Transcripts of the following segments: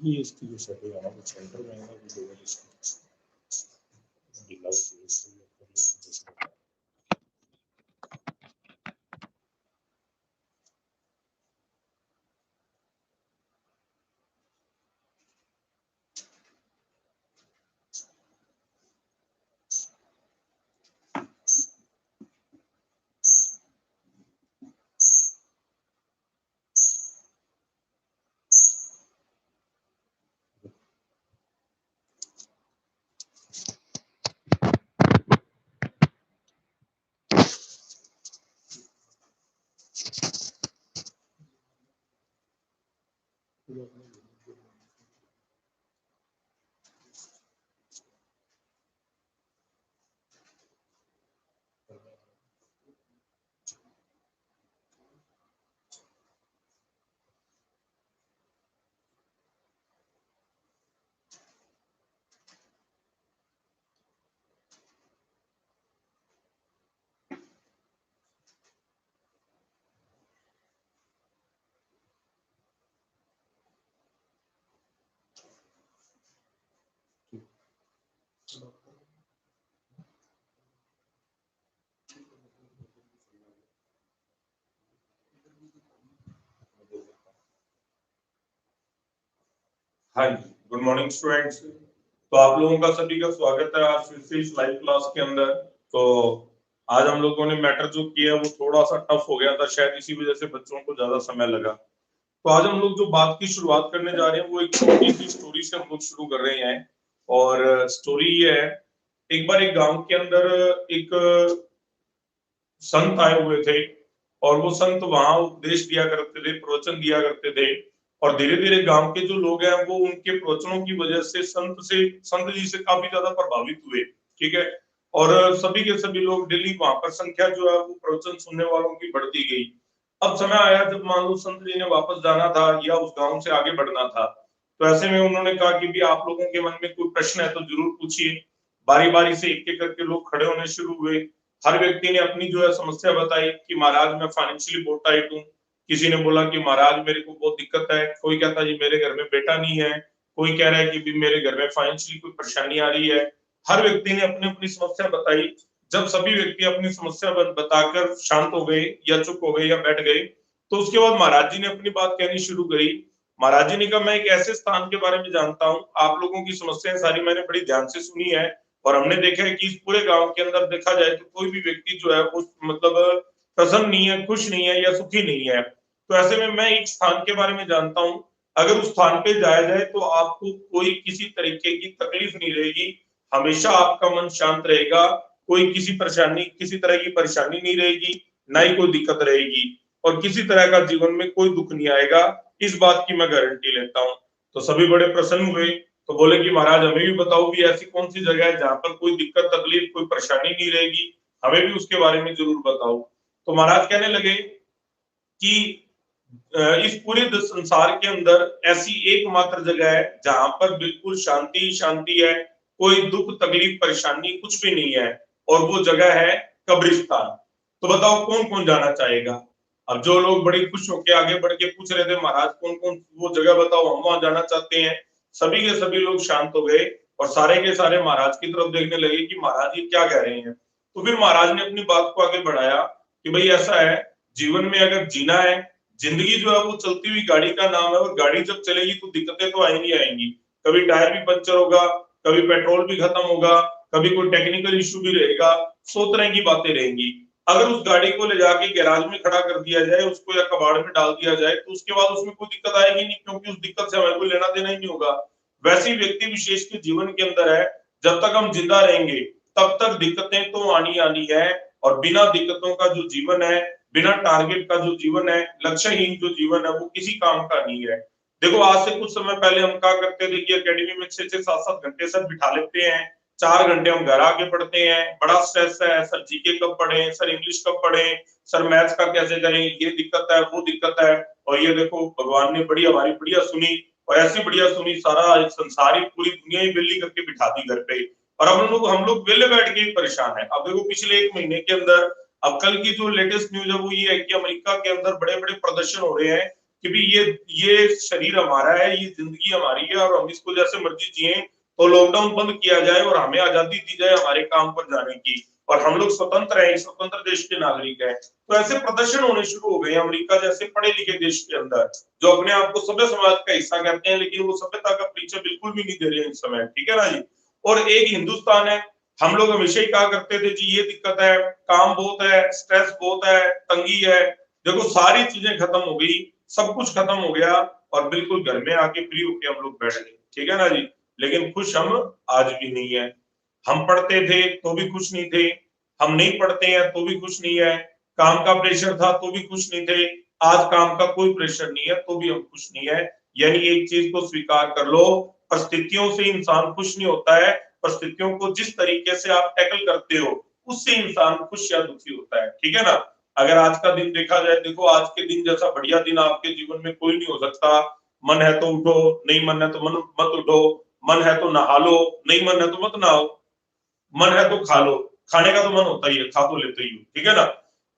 ये इसकी जो सेटिंग है ना वो सेंटर में है ना वो लोगों ने हाँ जी, गुड मॉर्निंग स्टूडेंट्स। तो आप लोगों का सभी का स्वागत है आज फिर से इस लाइव क्लास के अंदर। तो आज हम लोगों ने मैटर जो किया वो थोड़ा सा टफ हो गया था, शायद इसी वजह से बच्चों को ज्यादा समय लगा। तो आज हम लोग जो बात की शुरुआत करने जा रहे हैं वो एक छोटी सी स्टोरी से हम लोग शुरू कर रहे हैं। और स्टोरी ये है, एक बार एक गांव के अंदर एक संत आए हुए थे और वो संत वहां उपदेश दिया करते थे, प्रवचन दिया करते थे। और धीरे धीरे गांव के जो लोग हैं वो उनके प्रवचनों की वजह से संत जी से काफी ज्यादा प्रभावित हुए। ठीक है। और सभी के सभी लोग डेली वहां पर संख्या जो है वो प्रवचन सुनने वालों की बढ़ती गई। अब समय आया जब मान लो संत जी ने वापस जाना था या उस गांव से आगे बढ़ना था। तो ऐसे में उन्होंने कहा कि भी आप लोगों के मन में कोई प्रश्न है तो जरूर पूछिए। बारी बारी से एक एक करके लोग खड़े होने शुरू हुए। हर व्यक्ति ने अपनी जो है समस्या बताई कि महाराज मैं फाइनेंशियली बहुत टाइट हूँ। किसी ने बोला कि महाराज मेरे को बहुत दिक्कत है। कोई कहता जी मेरे घर में बेटा नहीं है। कोई कह रहा है कि भी मेरे घर में फाइनेंशियली कोई परेशानी आ रही है। हर व्यक्ति ने अपनी अपनी समस्या बताई। जब सभी व्यक्ति अपनी समस्या बताकर शांत हो गए या चुप हो गए या बैठ गए, तो उसके बाद महाराज जी ने अपनी बात कहनी शुरू करी। महाराज जी ने कहा मैं एक ऐसे स्थान के बारे में जानता हूँ, आप लोगों की समस्याएं सारी मैंने बड़ी ध्यान से सुनी है और हमने देखा है कि इस पूरे गांव के अंदर देखा जाए तो कोई भी व्यक्ति जो है वो मतलब प्रसन्न नहीं है, खुश नहीं है या सुखी नहीं है। तो ऐसे में मैं एक स्थान के बारे में जानता हूँ, अगर उस स्थान पे जाया जाए तो आपको कोई किसी तरीके की तकलीफ नहीं रहेगी, हमेशा आपका मन शांत रहेगा, कोई किसी तरह की परेशानी नहीं रहेगी, ना ही कोई दिक्कत रहेगी और किसी तरह का जीवन में कोई दुख नहीं आएगा। इस बात की मैं गारंटी लेता हूँ। तो सभी बड़े प्रसन्न हुए। तो बोले कि महाराज हमें भी बताओ भी ऐसी कौन सी जगह है जहां पर कोई दिक्कत तकलीफ कोई परेशानी नहीं रहेगी, हमें भी उसके बारे में जरूर बताओ। तो महाराज कहने लगे कि इस पूरे संसार के अंदर ऐसी एकमात्र जगह है जहां पर बिल्कुल शांति शांति है, कोई दुख तकलीफ परेशानी कुछ भी नहीं है, और वो जगह है कब्रिस्तान। तो बताओ कौन कौन जाना चाहेगा। अब जो लोग बड़े खुश होकर आगे बढ़ के पूछ रहे थे महाराज कौन कौन वो जगह बताओ, हम वहां जाना चाहते हैं। सभी के सभी लोग शांत हो गए और सारे के सारे महाराज की तरफ देखने लगे कि महाराज ये क्या कह रहे हैं। तो फिर महाराज ने अपनी बात को आगे बढ़ाया कि भाई ऐसा है, जीवन में अगर जीना है, जिंदगी जो है वो चलती हुई गाड़ी का नाम है और गाड़ी जब चलेगी तो दिक्कतें तो आएंगी आएंगी। कभी टायर भी पंचर होगा, कभी पेट्रोल भी खत्म होगा, कभी कोई टेक्निकल इश्यू भी रहेगा, 100 तरह की बातें रहेंगी। अगर उस गाड़ी को ले जाके गैराज में खड़ा कर दिया जाए, उसको या कबाड़ में डाल दिया जाए, तो उसके बाद उसमें कोई दिक्कत आएगी नहीं, क्योंकि उस दिक्कत से हमें कोई लेना देना ही नहीं होगा। वैसे ही व्यक्ति विशेष के जीवन के अंदर है, जब तक हम जिंदा रहेंगे तब तक दिक्कतें तो आनी आनी है, और बिना दिक्कतों का जो जीवन है, बिना टारगेट का जो जीवन है, लक्ष्यहीन जो जीवन है, वो किसी काम का नहीं है। देखो आज से कुछ समय पहले हम कहा करते थे कि एकेडमी में 6-6, 7-7 घंटे सर बिठा लेते हैं, 4 घंटे हम घर आके पढ़ते हैं, बड़ा स्ट्रेस है, सर जीके कब पढ़े, सर इंग्लिश कब पढ़े, सर मैथ्स का कैसे करें, ये दिक्कत है वो दिक्कत है। और ये देखो भगवान ने बड़ी हमारी बढ़िया सुनी, और ऐसी बढ़िया सुनी सारा संसार ही पूरी दुनिया ही बेली करके बिठा दी घर पे, और अब हम लोग वेले बैठ के ही परेशान है। अब देखो पिछले 1 महीने के अंदर, अब कल की जो लेटेस्ट न्यूज है वो ये है कि अमेरिका के अंदर बड़े बड़े प्रदर्शन हो रहे हैं कि भी ये शरीर हमारा है, ये जिंदगी हमारी है और हम इसको जैसे मर्जी जिए, तो लॉकडाउन बंद किया जाए और हमें आजादी दी जाए हमारे काम पर जाने की, और हम लोग स्वतंत्र हैं, स्वतंत्र देश के नागरिक हैं। तो ऐसे प्रदर्शन होने शुरू हो गए अमेरिका जैसे पढ़े लिखे देश के अंदर, जो अपने आप को सभ्य समाज का हिस्सा कहते हैं, लेकिन वो सभ्यता का परिचय बिल्कुल भी नहीं दे रहे हैं इस समय, ठीक है ना जी। और एक हिंदुस्तान है, हम लोग हमेशा ही कहा करते थे जी ये दिक्कत है, काम बहुत है, स्ट्रेस बहुत है, तंगी है, देखो सारी चीजें खत्म हो गई, सब कुछ खत्म हो गया और बिल्कुल घर में आके फ्री होके हम लोग बैठ गए, ठीक है ना जी। लेकिन खुश हम आज भी नहीं है। हम पढ़ते थे तो भी खुश नहीं थे, हम नहीं पढ़ते हैं तो भी खुश नहीं है, काम का प्रेशर था तो भी खुश नहीं थे, आज काम का कोई प्रेशर नहीं है तो भी हम खुश नहीं है। यानी एक चीज को स्वीकार कर लो, परिस्थितियों से इंसान खुश नहीं होता है, परिस्थितियों को जिस तरीके से आप टैकल करते हो उससे इंसान खुश या दुखी होता है, ठीक है ना। अगर आज का दिन देखा जाए, देखो आज के दिन जैसा बढ़िया दिन आपके जीवन में कोई नहीं हो सकता। मन है तो उठो, नहीं मन है तो मत उठो, मन है तो नहा लो, नहीं मन है तो मत नहाओ, मन है तो खा लो, खाने का तो मन होता ही है, खा तो लेते ही हो, ठीक है ना।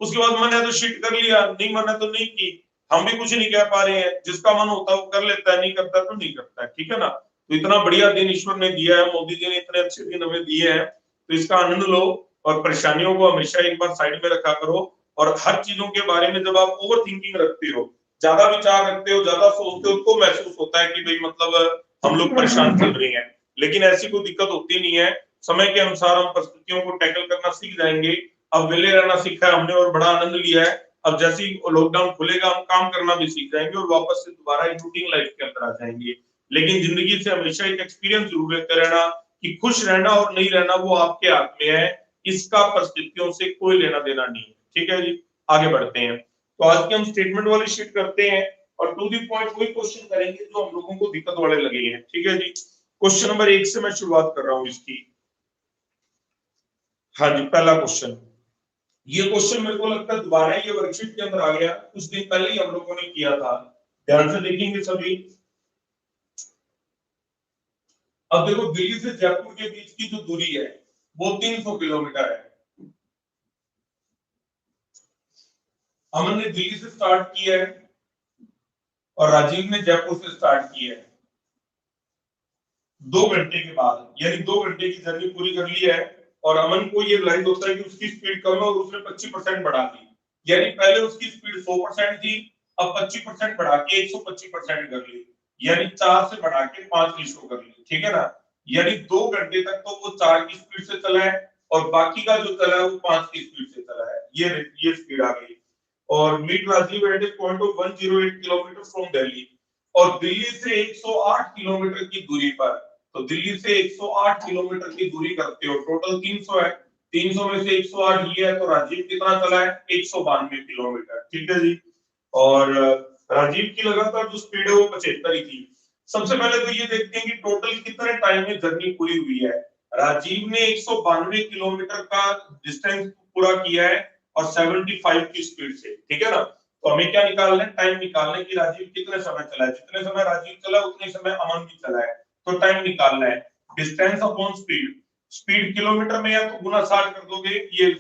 उसके बाद मन है तो शिट कर लिया, नहीं मन है तो नहीं की। हम भी कुछ नहीं कह पा रहे हैं, जिसका मन होता है वो कर लेता है, नहीं करता तो नहीं करता है, ठीक है ना। तो इतना बढ़िया दिन ईश्वर ने दिया है, मोदी जी ने इतने अच्छे दिन हमें दिए हैं, तो इसका आनंद लो और परेशानियों को हमेशा एक बार साइड में रखा करो। और हर चीजों के बारे में जब आप ओवर थिंकिंग रखते हो, ज्यादा विचार रखते हो, ज्यादा सोचते हो, तो महसूस होता है कि भाई मतलब हम लोग परेशान चल रहे हैं। लेकिन ऐसी कोई दिक्कत होती नहीं है, समय के अनुसार हम परिस्थितियों को टैकल करना सीख जाएंगे। अब विले रहना सीखा है हमने और बड़ा आनंद लिया है, अब जैसे ही लॉकडाउन खुलेगा हम काम करना भी सीख जाएंगे और वापस से दोबारा एक रूटीन लाइफ के अंदर आ जाएंगे। लेकिन जिंदगी से हमेशा एक एक्सपीरियंस जरूर लेते रहना कि खुश रहना और नहीं रहना वो आपके हाथ में है, इसका परिस्थितियों से कोई लेना देना नहीं है, ठीक है जी। आगे बढ़ते हैं, तो आज की हम स्टेटमेंट वाली शीट करते हैं और टू दी पॉइंट वही क्वेश्चन करेंगे जो हम लोगों को दिक्कत वाले लगे हैं, ठीक है जी। क्वेश्चन नंबर 1 से मैं शुरुआत कर रहा हूं इसकी। हाँ जी, पहला क्वेश्चन, ये क्वेश्चन मेरे को लगता है दोबारा ये वर्कशीट के अंदर आ गया, कुछ दिन पहले ही हम लोगों ने किया था, ध्यान से देखेंगे सभी। अब देखो दिल्ली से जयपुर के बीच की जो दूरी है वो 300 किलोमीटर है। अमन ने दिल्ली से स्टार्ट किया है और राजीव ने जयपुर से स्टार्ट किया है। 2 घंटे के बाद, यानी 2 घंटे की जर्नी पूरी कर ली है और अमन को ये रियलाइज होता है कि उसकी स्पीड कम है और उसने 25% बढ़ा दी। यानी पहले उसकी स्पीड 100% थी, अब 25% बढ़ा के 125% कर ली, यानी 4 से बढ़ा के 5 की शो कर ली, ठीक है ना। यानी 2 घंटे तक तो वो 4 की स्पीड से चला है और बाकी का जो चला है वो 5 की स्पीड से चला है, ये स्पीड आ गई। और meet Rajiv at a point of 108 kilometre from Delhi, और दिल्ली से 108 किलोमीटर की दूरी पर, तो दिल्ली से 108 किलोमीटर की दूरी करते हो, टोटल 300 है, 300 में से 108 ये है, तो राजीव कितना चला है 192 किलोमीटर, ठीक है जी। और राजीव की लगातार जो स्पीड है वो 75 ही थी। सबसे पहले तो ये देखते हैं कि टोटल कितने टाइम में जर्नी पूरी हुई है। राजीव ने 192 किलोमीटर का डिस्टेंस पूरा किया है और 75 की स्पीड से, ठीक है ना। तो हमें क्या निकालना है, टाइम निकालना है कि राजीव कितने समय चला है, जितने समय राजीव चला उतने समय अमन भी चला है, तो टाइम निकालना है। Distance upon speed, speed kilometre में या तो गुना 60 कर दोगे, ये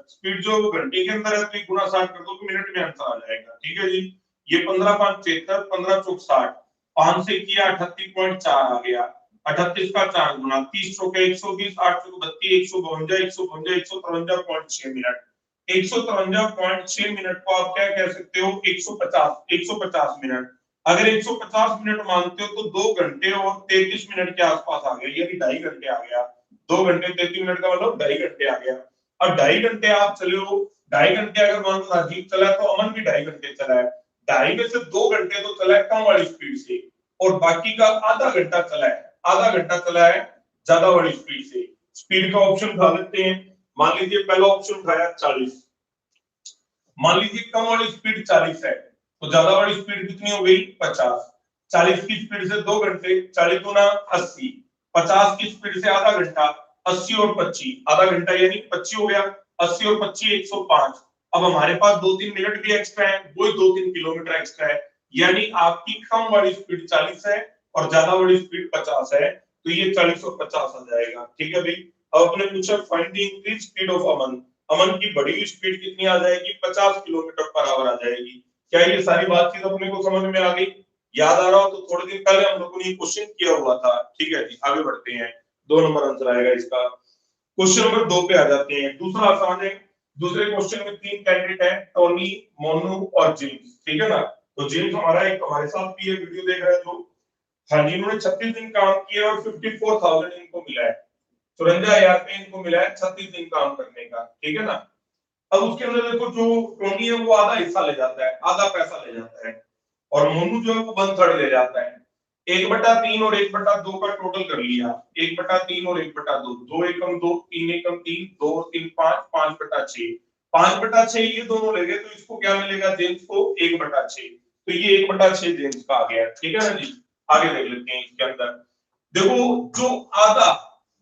स्पीड जो वो घंटे के अंदर है तो गुना 60 कर दोगे, मिनट में आंसर आ जाएगा, ठीक है जी। ये 15 5 73, 15 चौक 60, 5 से किया 38.4 आ गया, 38 का 4 गुना, 30 चौके 120, 8 चौक 32, 152, 152, 153.6 मिनट, 153.6 मिनट को आप क्या कह सकते हो, 150 मिनट। अगर 150 मिनट मानते हो तो 2 घंटे और 33 मिनट के आसपास आ गया, यानी 2.5 घंटे आ गया। 2 घंटे 33 मिनट का मतलब 2.5 घंटे आ गया। अब 2.5 घंटे आप चले हो, 2.5 घंटे अगर मान लो राजीव चला तो अमन भी 2.5 घंटे चला है, 2.5 में से 2 घंटे तो चला है कम वाली स्पीड से और बाकी का आधा घंटा चला है, आधा घंटा चला है ज्यादा वाली स्पीड से। स्पीड का ऑप्शन उठा लेते हैं, मान लीजिए पहला ऑप्शन उठाया 40, मान लीजिए कम वाली स्पीड 40 है तो ज्यादा वाली स्पीड कितनी हो गई 50, 40 की स्पीड से 2 घंटे, 40 गुना 80, 50 की स्पीड से आधा घंटा, 80 और 25 आधा घंटा यानी 25 हो गया, 80 और 25 105। अब हमारे पास 2-3 मिनट भी एक्स्ट्रा है, वही 2-3 किलोमीटर एक्स्ट्रा है, यानी आपकी कम वाली स्पीड 40 है और ज्यादा वाली स्पीड 50 है, तो ये 40 और 50 आ जाएगा, ठीक है भाई। अब अपने पूछा find the increase speed of Aman, Aman की बढ़ी हुई स्पीड कितनी आ जाएगी, 50 किलोमीटर पर आवर आ जाएगी। क्या ये सारी बातचीत अपने को समझ में आ गई? याद आ रहा हो तो थोड़े दिन पहले हम लोगों ने क्वेश्चन किया हुआ था। ठीक है जी, आगे बढ़ते हैं। 2 नंबर आंसर आएगा इसका। क्वेश्चन नंबर 2 पे आ जाते हैं। दूसरा आसान है। दूसरे क्वेश्चन में 3 कैंडिडेट हैं, टोनी, मोनू और जेम्स। ठीक है ना? तो जेम्स हमारा एक हमारे साथ भी ये वीडियो देख रहा है जो, हाँ जी, इन्होंने 36 दिन काम किया और 54,000 इनको मिला है। 54,000 पे इनको मिला है 36 दिन काम करने का। ठीक है ना? अब उसके अंदर देखो, जो टोनी है वो आधा हिस्सा ले जाता है, आधा पैसा ले जाता है, और मोनू जो है वो 1/3 ले जाता है। 1/3 और 1/2 का टोटल कर लिया। 1/3 और 1/2, 2 एकम 2, 3 एकम 3, 2 3 5, 5/6। 5/6 ये दोनों ले गए, तो इसको क्या मिलेगा जेम्स को? 1/6। तो ये 1/6 जेम्स का आ गया। ठीक है ना जी? आगे देख लेते हैं इसके अंदर। देखो, जो आधा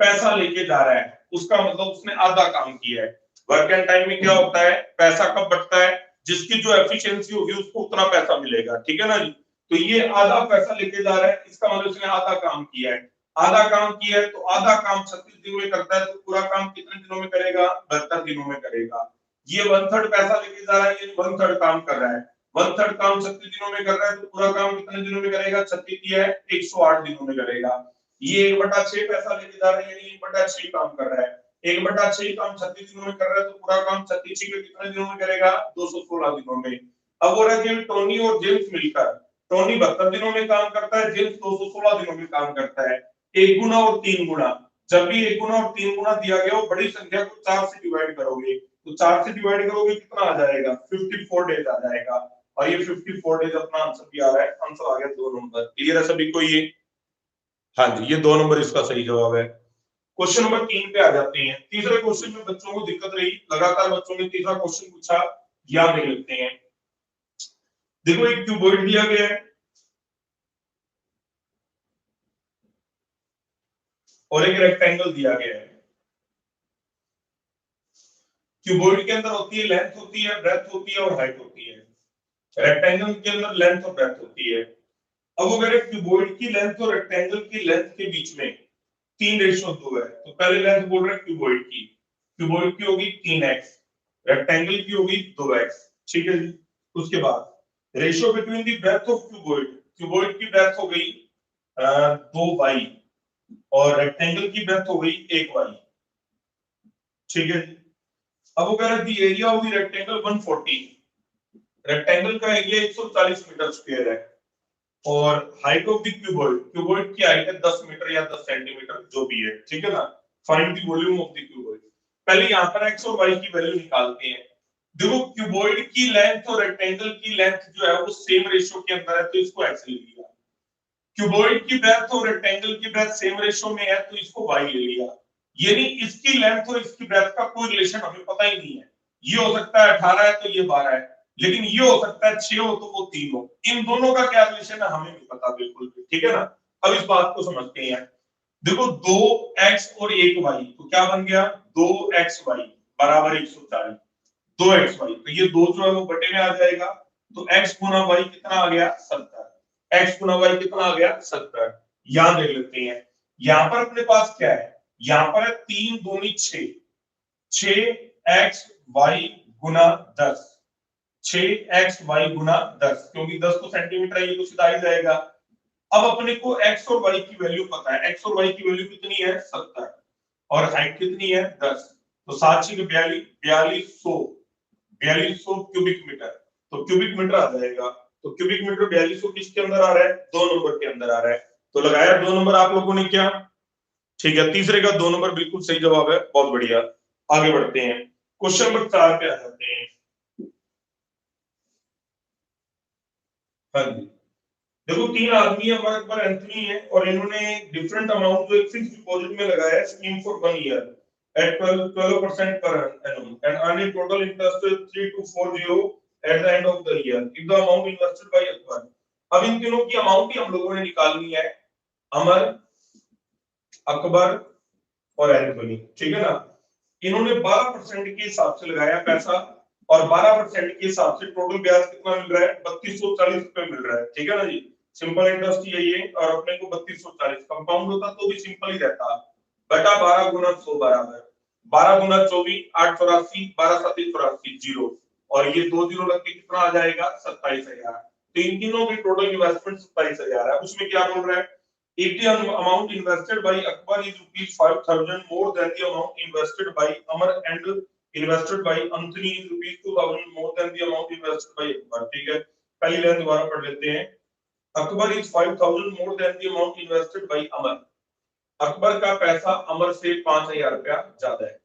पैसा लेके जा रहा है उसका मतलब उसने आधा काम किया है। वर्क एंड टाइम में क्या होता है? पैसा कब बढ़ता है? जिसकी जो एफिशिएंसी होगी उसको उतना पैसा मिलेगा। ठीक है ना जी? तो ये आधा पैसा लेके जा रहा है, इसका मतलब इसने आधा काम किया है। आधा काम किया है तो आधा काम 36 दिनों में करता है, तो पूरा काम कितने दिनों में करेगा? 72 दिनों में करेगा। ये 1/3 पैसा लेके जा रहा है, ये 1/3 काम कर रहा है। 1/3 काम 36 दिनों में कर रहा है, तो पूरा काम कितने दिनों में करेगा? 36 किया है, 108 दिनों में करेगा। ये 1/6 पैसा लेके जा रहा है, यानी 1/6 काम कर रहा है। 1/6 काम 36 दिनों में कर रहा है, तो पूरा काम 36 के कितने दिनों में करेगा? 216 दिनों में। अब हो रहा है कि टोनी और जेम्स मिलकर, टोनी 72 दिनों में काम करता है, जेम्स 216 दिनों में काम करता है। 1 गुना और 3 गुना, जब भी 1 गुना और 3 गुना दिया गया हो, बड़ी संख्या को 4 से डिवाइड करोगे, तो 4 से डिवाइड करोगे कितना आ जाएगा? 54 डेज आ जाएगा। और ये 54 डेज अपना आंसर भी आ रहा है। आंसर आ गया 2 नंबर। क्लियर है सभी को ये? हाँ जी, ये 2 नंबर इसका सही जवाब है। क्वेश्चन नंबर 3 पे आ जाते हैं। तीसरे क्वेश्चन में बच्चों को दिक्कत रही, लगातार बच्चों ने तीसरा क्वेश्चन पूछा, याद नहीं लगते हैं। देखो, एक क्यूबॉइड दिया गया है और एक रेक्टेंगल दिया गया है। क्यूबॉइड के अंदर होती है लेंथ होती है, ब्रेथ होती है और हाइट होती है। रेक्टेंगल के अंदर लेंथ और ब्रेथ होती है। अब अगर क्यूबॉइड की लेंथ और रेक्टेंगल की लेंथ के बीच में 3:2 है, तो पहले लेंथ बोल रहे हैं क्यूबॉइड की। क्यूबॉइड की होगी 3x, रेक्टेंगल की होगी 2x। ठीक है जी? उसके बाद ratio between the breadth of cuboid, cuboid की ब्रेथ हो गई 2y और रेक्टेंगल की ब्रेथ हो गई 1y। ठीक है जी? अब अगर the area of the rectangle 140, rectangle का एरिया 140 मीटर स्क्वायर है, और height of the cuboid, cuboid की हाइट है 10 मीटर या 10 सेंटीमीटर जो भी है। ठीक है ना? Find the volume of the cuboid. पहले यहां पर x और y की वैल्यू निकालते हैं। देखो, क्यूबॉइड की लेंथ और रेक्टेंगल की लेंथ जो है वो सेम रेशियो के अंदर है, तो इसको x ले लिया। क्यूबॉइड की ब्रेथ और रेक्टेंगल की ब्रेथ सेम रेशियो में है, तो इसको y ले लिया। यानी इसकी लेंथ और इसकी ब्रेथ का कोई रिलेशन हमें पता ही नहीं है। ये हो सकता है 18 है तो ये 12 है, लेकिन ये हो सकता है 6 हो तो वो 3 हो। इन दोनों का क्या रिलेशन है हमें नहीं पता बिल्कुल भी। ठीक है ना? अब इस बात को समझते हैं। देखो, 2x और 1y, तो क्या बन गया? 2xy बराबर 140। 2xy, तो ये 2 जो है वो बटे में आ जाएगा, तो x गुना y कितना आ गया? 70। x गुना y कितना आ गया? 70। यहां देख लेते हैं, यहां पर अपने पास क्या है? यहां पर है 3 दूनी 6, 6xy गुना 10, 6xy गुना 10, क्योंकि 10 तो सेंटीमीटर है, ये तो सीधा ही जाएगा। अब अपने को x और y की वैल्यू पता है। x और y की वैल्यू कितनी है? 70, और हाइट कितनी है? 10। तो 7 6 4200, 4200 क्यूबिक मीटर, तो क्यूबिक मीटर आ जाएगा। तो क्यूबिक मीटर 4200 किसके अंदर आ रहा है? 2 नंबर के अंदर आ रहा है। तो लगाया 2 नंबर आप लोगों ने क्या? ठीक है, तीसरे का 2 नंबर बिल्कुल सही जवाब है। बहुत बढ़िया, आगे बढ़ते हैं। क्वेश्चन नंबर 4 पे आ जाते हैं। हाँ जी, देखो, 3 आदमी है, हमारे पास एंथनी है, और इन्होंने डिफरेंट अमाउंट जो एक फिक्स डिपॉजिट में लगाया है, स्कीम फॉर 1 ईयर एट 12% पर annum and earn a total interest 3240 at the end of the year if the amount invested by Akbar। अब इन तीनों की अमाउंट ही हम लोगों ने निकालनी है, अमर, अकबर और एंथनी। ठीक है ना? इन्होंने 12% के हिसाब से लगाया पैसा, और 12% के हिसाब से टोटल ब्याज कितना मिल रहा है? 3240 रुपए मिल रहा है। ठीक है ना जी? सिंपल इंटरेस्ट यही है, और अपने को 3240, कंपाउंड होता तो भी सिंपल ही रहता, बटा 12 गुना 100 बराबर 12 गुना 24, 8 84, 12 7 84, जीरो, और ये 2 जीरो लग के कितना आ जाएगा 27,000। तो इन तीनों की टोटल इन्वेस्टमेंट 27,000 है। उसमें क्या बोल रहा है, if the amount invested by Akbar is rupees 5,000 more than the amount invested by Amar and invested by Anthony is rupees 2,000 more than the amount invested by Akbar। ठीक है, पहली लाइन दोबारा पढ़ लेते हैं। Akbar is 5,000 more than the amount invested by Amar। Akbar का पैसा अमर से 5,000 रुपया ज्यादा है।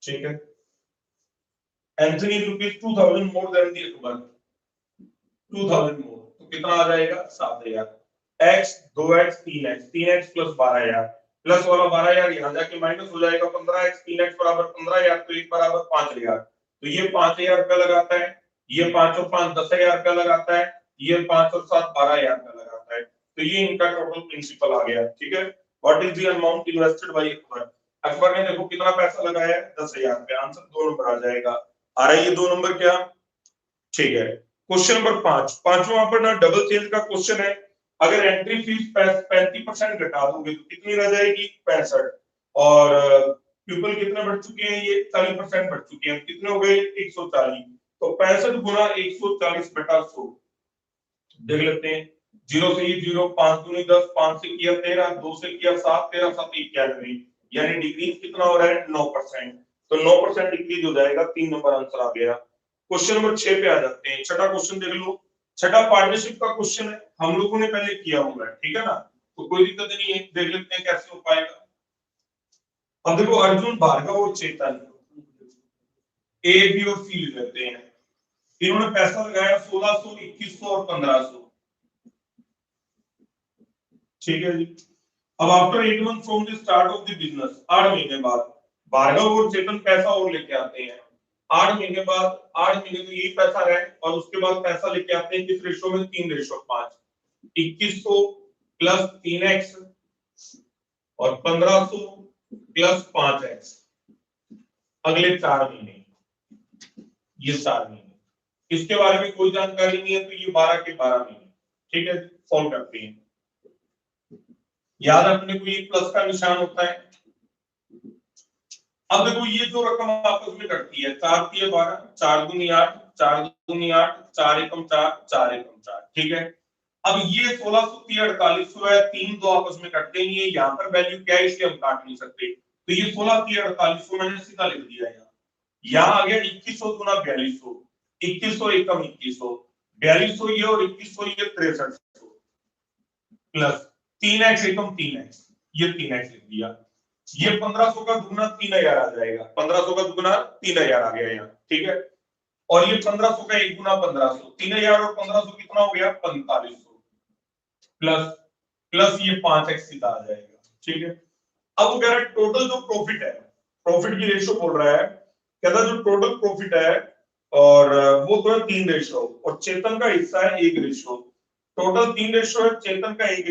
ठीक है, एंथनी रुपीज 2,000 मोर देन दी अकबर, 2,000 मोर, तो कितना आ जाएगा 7,000। x 2x 3x 3x plus 12,000, plus वाला 12,000 यहां जाके माइनस हो जाएगा 15x, 3x बराबर 15,000, तो 1 बराबर 5,000। तो ये 5,000 रुपया लगाता है, ये 5 और 5 10,000 रुपया लगाता है, ये 5 और 7 12,000 रुपया लगाता है। तो ये इनका टोटल प्रिंसिपल आ गया। ठीक है, what is the amount invested bye Akbar. Akbar ने देखो कितना पैसा लगाया है 10,000 रुपया। आंसर 2 नंबर आ जाएगा। आ रहा है ये 2 नंबर क्या। ठीक है, क्वेश्चन नंबर 5, पांचवा पर ना डबल चेंज का क्वेश्चन है। अगर एंट्री फीस 35% घटा दोगे तो कितनी रह जाएगी 65, और पीपल कितने बढ़ चुके हैं, ये 40% बढ़ चुके हैं, कितने हो गए 140। तो 65 गुना 140 बटा 100 देख लेते हैं। 0 से ही 0, 5 दूनी 10, 5 से किया 13, 2 से किया 7, 13 7 91, यानी डिक्रीज कितना हो रहा है 9%। तो 9% डिक्रीज हो जाएगा। 3 नंबर आंसर आ गया। क्वेश्चन नंबर 6 पे आ जाते हैं। छठा क्वेश्चन देख लो। छठा पार्टनरशिप का क्वेश्चन है, हम लोगों ने पहले किया हुआ है। ठीक है ना, तो कोई दिक्कत नहीं है, देख लेते हैं कैसे हो पाएगा। अब देखो, अर्जुन भार्गव और चेतन ए बी और सी लेते हैं। इन्होंने पैसा लगाया 1600, 2100 और 1500। ठीक है जी। अब after 8 month from the start of the business, 8 महीने बाद भार्गव और चेतन पैसा और लेके आते हैं। 8 महीने बाद, 8 महीने तो यही पैसा है, और उसके बाद पैसा लेके आते हैं किस रेशो में, 3:5। 2100 प्लस 3x और 1500 प्लस 5x अगले 4 महीने, ये 4 महीने। इसके बारे में कोई जानकारी नहीं है, तो ये 12 के 12 महीने। ठीक है, सॉल्व करते हैं। याद रखने को ये प्लस का निशान होता है। अब देखो, ये जो रकम आपस में कटती है, 4 3 12, 4 दूनी 8, 4 दूनी 8, 4 एकम 4, 4 एकम 4। ठीक है, अब ये 1600 4800 है, 3 दो आपस में कटते ही है। यहाँ पर वैल्यू क्या है, इसलिए हम काट नहीं सकते, तो ये 16 4800 मैंने सीधा लिख दिया है। यहाँ आ गया 2100 गुना 4200, 2100 एकम 2100, 4200 ये और 2100 ये 6300 प्लस 3x एकम 3x, ये 3x लिख दिया। ये 1500 का दुगना 3000 आ जाएगा, 1500 का दुगना 3000 आ गया यहाँ। ठीक है, और ये 1500 का एक गुना 1500, 3000 और 1500 कितना हो गया 4500 प्लस प्लस ये 5x सीधा आ जाएगा। ठीक है, अब वो कह रहा है टोटल जो प्रॉफिट है, प्रॉफिट की रेशो बोल रहा है, कहता जो टोटल प्रॉफिट है और वो तो है 3 रेशो, और चेतन का हिस्सा है 1 रेशो। टोटल 3 रेशो है, चेतन का 1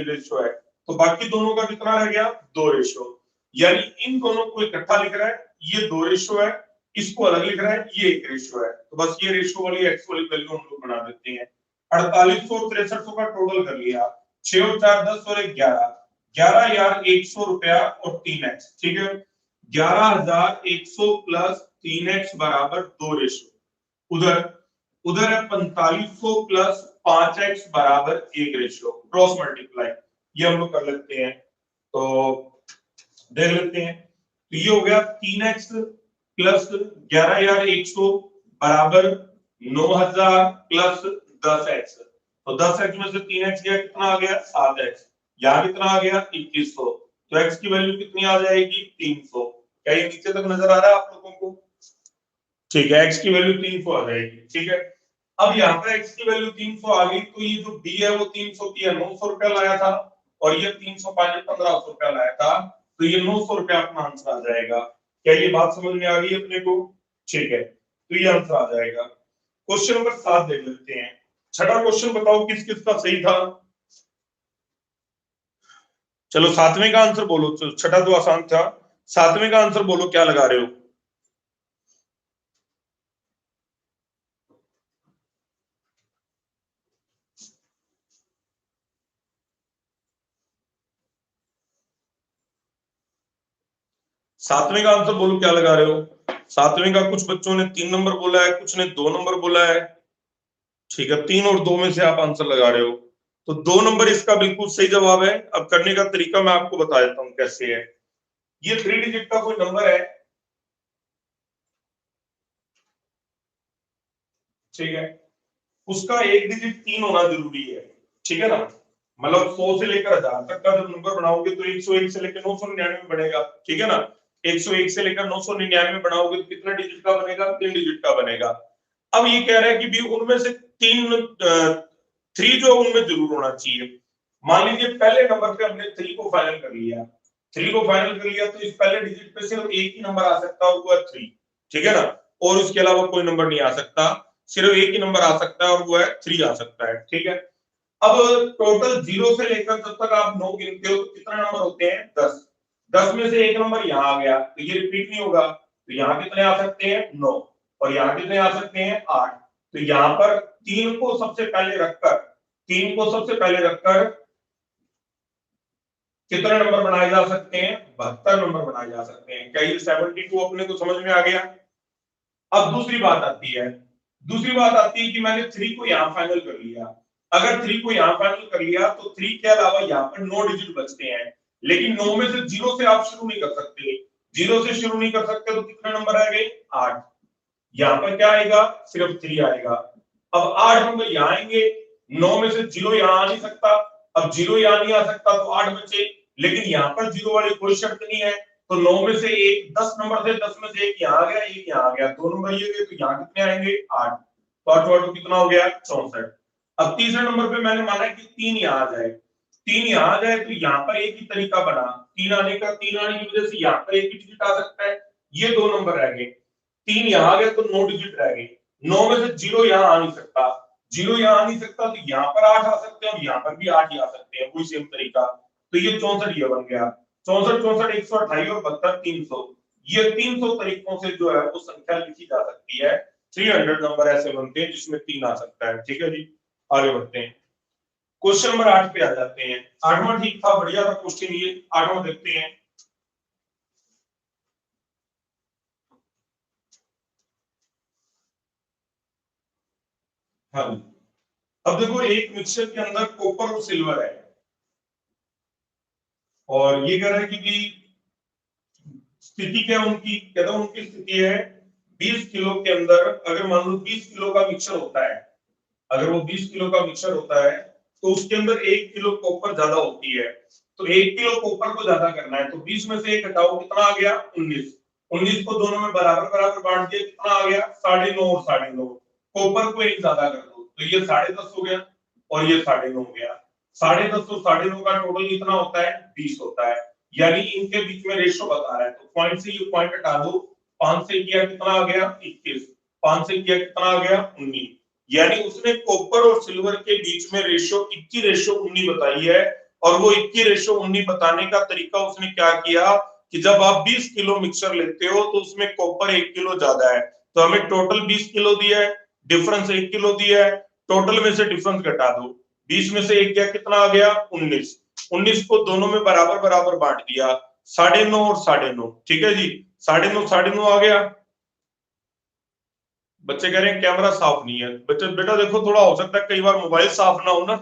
रेशो है, तो बाकी दोनों का कितना रह गया 2 रेशो। यानी इन दोनों को इकट्ठा लिख रहा है, ये 2 रेशो है, इसको अलग लिख रहा है, ये 1 रेशो है। तो बस ये रेशो वाली एक्स वाली वैल्यू हम लोग बना देते हैं। 4800 और 6300 का टोटल कर लिया, 6 और 4 10 और 1 11, 11,100 रुपया और 3x। ठीक है, 11,100 प्लस 3x बराबर 2 रेशो। उधर उधर है 4500 प्लस 5x बराबर 1 रेशो, क्रॉस मल्टीप्लाई ये हम लोग कर लेते हैं। तो देख लेते हैं, तो ये हो गया 3x प्लस 11,100 बराबर 9,000 प्लस 10x। तो 10x में से 3x गया, कितना आ गया 7x। यहाँ कितना आ गया 2100, तो x की वैल्यू कितनी आ जाएगी 300। क्या ये नीचे तक नजर आ रहा है आप लोगों को। ठीक है, x की वैल्यू 300 आ जाएगी। ठीक है, अब यहाँ पर x की वैल्यू 300 आ गई, तो ये जो b है वो 300 की है 900 रुपया लाया था, और ये 305 1500 रुपया लाया था, तो ये 900 रुपया अपना आंसर आ जाएगा। क्या ये बात समझ में आ गई अपने को। ठीक है, तो ये आंसर आ जाएगा। क्वेश्चन नंबर 7 देख लेते हैं। छठा क्वेश्चन बताओ किस किस का सही था। चलो 7वें का आंसर बोलो, छठा तो आसान था, 7वें का आंसर बोलो क्या लगा रहे हो। सातवें का आंसर बोलो क्या लगा रहे हो। सातवें का कुछ बच्चों ने 3 नंबर बोला है, कुछ ने 2 नंबर बोला है। ठीक है, 3 और 2 में से आप आंसर लगा रहे हो, तो 2 नंबर इसका बिल्कुल सही जवाब है। अब करने का तरीका मैं आपको बता देता हूं कैसे है। ये 3 डिजिट का कोई नंबर है, ठीक है, उसका एक डिजिट 3 होना जरूरी है, ठीक है ना। मतलब 100 से लेकर 1000 तक का जब नंबर बनाओगे तो 101 से लेकर 999 बनेगा, ठीक है ना। 101 से लेकर 999 बनाओगे तो कितना डिजिट का बनेगा, 3 डिजिट का बनेगा। अब ये कह रहा है कि भी उनमें से 3 जो उनमें जरूर होना चाहिए। मान लीजिए पहले नंबर पे हमने 3 को फाइनल कर लिया, 3 को फाइनल कर लिया, तो इस पहले डिजिट पे सिर्फ एक ही नंबर आ सकता है, वो है 3, ठीक है ना। और उसके अलावा कोई नंबर नहीं आ सकता, सिर्फ एक ही नंबर आ सकता है और वो है 3 आ सकता है, ठीक है। अब टोटल 0 से लेकर जब तक आप 9 गिनते हो तो कितने नंबर होते हैं, 10। 10 में से एक नंबर यहाँ आ गया तो ये रिपीट नहीं होगा, तो यहाँ कितने आ सकते हैं, 9। और यहाँ कितने आ सकते हैं, 8। तो यहाँ पर 3 को सबसे पहले रखकर, 3 को सबसे पहले रखकर कितने नंबर बनाए जा सकते हैं, 72 नंबर बनाए जा सकते हैं। क्या ये 72 अपने को समझ में आ गया। अब दूसरी बात आती है, दूसरी बात आती है कि मैंने 3 को यहां फाइनल कर लिया। अगर 3 को यहां फाइनल कर लिया तो 3 के अलावा यहां पर 9 डिजिट बचते हैं, लेकिन 9 में से 0 से आप शुरू नहीं कर सकते। 0 से शुरू नहीं कर सकते तो कितने नंबर आ गए, 8। यहां पर क्या आएगा, सिर्फ 3 आएगा। अब 8 नंबर यहां आएंगे, 9 में से 0 यहां आ नहीं सकता। अब 0 यहां नहीं आ सकता तो 8 बचे, लेकिन यहां पर 0 वाली कोई शर्त नहीं है। तो 9 में से एक 10 नंबर थे, 10 में से एक यहाँ आ गया, एक यहाँ आ गया, 2 नंबर ये गए, तो यहाँ कितने आएंगे, 8। तो 8 8 कितना हो गया, 64। अब तीसरे नंबर पे मैंने माना कि 3 यहाँ आ जाए, 3 यहाँ आ जाए तो यहाँ पर एक ही तरीका बना, 3 आने का, 3 आने की वजह से यहाँ पर एक ही डिजिट आ सकता है। ये 2 नंबर रह गए, 3 यहाँ आ गए तो 9 डिजिट रह गए। 9 में से 0 यहाँ आ नहीं सकता, 0 यहाँ आ नहीं सकता तो यहाँ पर 8 आ सकते हैं और यहाँ पर भी 8 ही आ सकते हैं, कोई सेम तरीका। तो ये 64 ये बन गया। 64 64 128 और 72 300। ये 300 तरीकों से जो है वो संख्या लिखी जा सकती है। 300 नंबर ऐसे बनते हैं जिसमें 3 आ सकता है, ठीक है जी। आगे बढ़ते हैं, क्वेश्चन नंबर 8 पे आ जाते हैं। 8वां ठीक था, बढ़िया था क्वेश्चन ये। 8वां देखते हैं। हाँ, अब देखो एक मिक्सचर के अंदर कॉपर और सिल्वर है, और ये कह रहा है कि स्थिति क्या उनकी, कहता हूं उनकी स्थिति है 20 किलो के अंदर, अगर मान लो 20 किलो का मिक्सचर होता है, अगर वो 20 किलो का मिक्सचर होता है तो उसके अंदर 1 किलो कॉपर ज्यादा होती है। तो 1 किलो कॉपर को ज्यादा करना है, तो 20 में से 1 घटाओ, कितना आ गया, 19। 19 को दोनों में बराबर बराबर बांट दिया, कितना आ गया, 9.5 और 9.5। कॉपर को 1 ज्यादा कर दो तो ये 10.5 हो गया और ये 9.5 हो गया। 10.5 और 9.5 का टोटल कितना होता है, 20 होता है। यानी इनके बीच में रेशो बता रहा है, तो पॉइंट से ये पॉइंट हटा दो। 5 से किया कितना आ गया, 21। 5 से किया कितना आ गया, 19। यानी उसने कॉपर और सिल्वर के बीच में रेशो 21:19 बताई है। और वो 21:19 बताने का तरीका उसने क्या किया कि जब आप 20 किलो मिक्सचर लेते हो तो उसमें कॉपर 1 किलो ज्यादा है, तो हमें टोटल 20 किलो दिया है, डिफरेंस 1 किलो दिया है, टोटल में से डिफरेंस घटा दो। 20 में से 1 क्या, कितना आ गया, 19। 19 को दोनों में बराबर बराबर बांट दिया, 9.5 और 9.5, ठीक है जी। 9.5 9.5 आ गया। बच्चे कह रहे हैं कैमरा साफ नहीं है, बच्चे बेटा देखो थोड़ा हो सकता है कई बार मोबाइल साफ ना हो ना,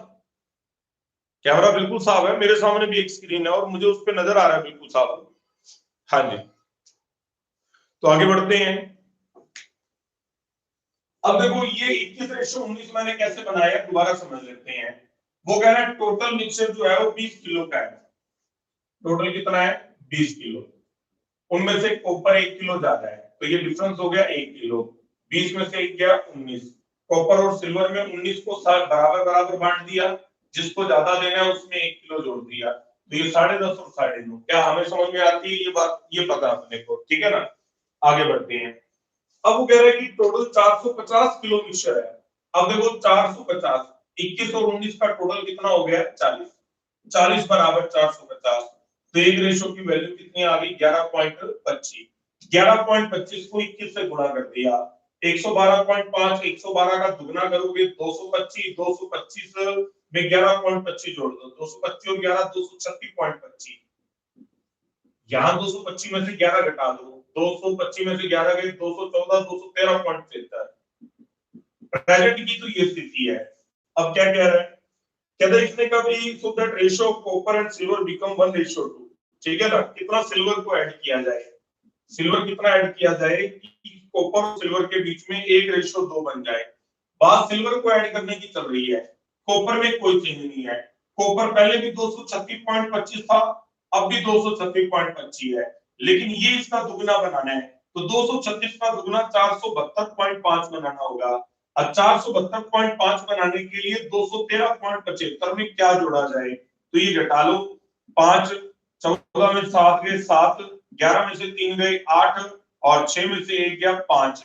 कैमरा बिल्कुल साफ है, मेरे सामने भी एक स्क्रीन है और मुझे उस पर नजर आ रहा है बिल्कुल साफ। हाँ जी, तो आगे बढ़ते हैं। अब देखो ये 21:19 मैंने कैसे बनाया, दोबारा समझ लेते हैं। वो कह रहा है टोटल मिक्सचर जो है वो 20 किलो का है। टोटल कितना है, 20 किलो। उनमें से कॉपर 1 किलो ज्यादा है, तो ये डिफरेंस हो गया 1 किलो। 20 में से 1 गया, 19। कॉपर और सिल्वर में 19 को बराबर बराबर बांट दिया, जिसको ज्यादा देना है उसमें 1 किलो जोड़ दिया, तो ये 10.5 और 9.5। क्या हमें समझ में आती है ये बात, ये पता अपने को, ठीक है ना। आगे बढ़ते हैं। अब वो कह रहे हैं कि टोटल 450 किलो मिक्सचर है। अब देखो 450, 21 और 19 का टोटल कितना हो गया, 40। 40 बराबर 450, तो एक रेशो की वैल्यू कितनी आ गई, 11.25। 11.25 को 21 से गुणा कर दिया, 112.5, 112 का दुगना करोगे 225, 225 में 11.25 जोड़ दो, 225 और 11 236.25। यहाँ 225 में से 11 घटा दो, 225 में से 11 गए 214, 213.73। प्रेजेंट की तो ये स्थिति है। अब क्या कह रहा है, कहता है इसने कभी so that ratio of copper and silver become 1:2। ठीक है ना, कितना सिल्वर को ऐड किया जाए, सिल्वर कितना ऐड किया जाए कि कॉपर और सिल्वर के बीच में 1:2 बन जाए। बात सिल्वर को ऐड करने की चल रही है, कॉपर में कोई चेंज नहीं है। कॉपर पहले भी 236.25 था, अब भी 236.25 है, लेकिन ये इसका दुगना बनाना है, तो 236 का दुगना 472.5 बनाना होगा। अब 472.5 बनाने के लिए 213.75 में क्या जोड़ा जाए, तो ये घटा लो। 5 14 में 7 गए 7, 11 में से 3 गए 8 और 6 में से 1 गया 5।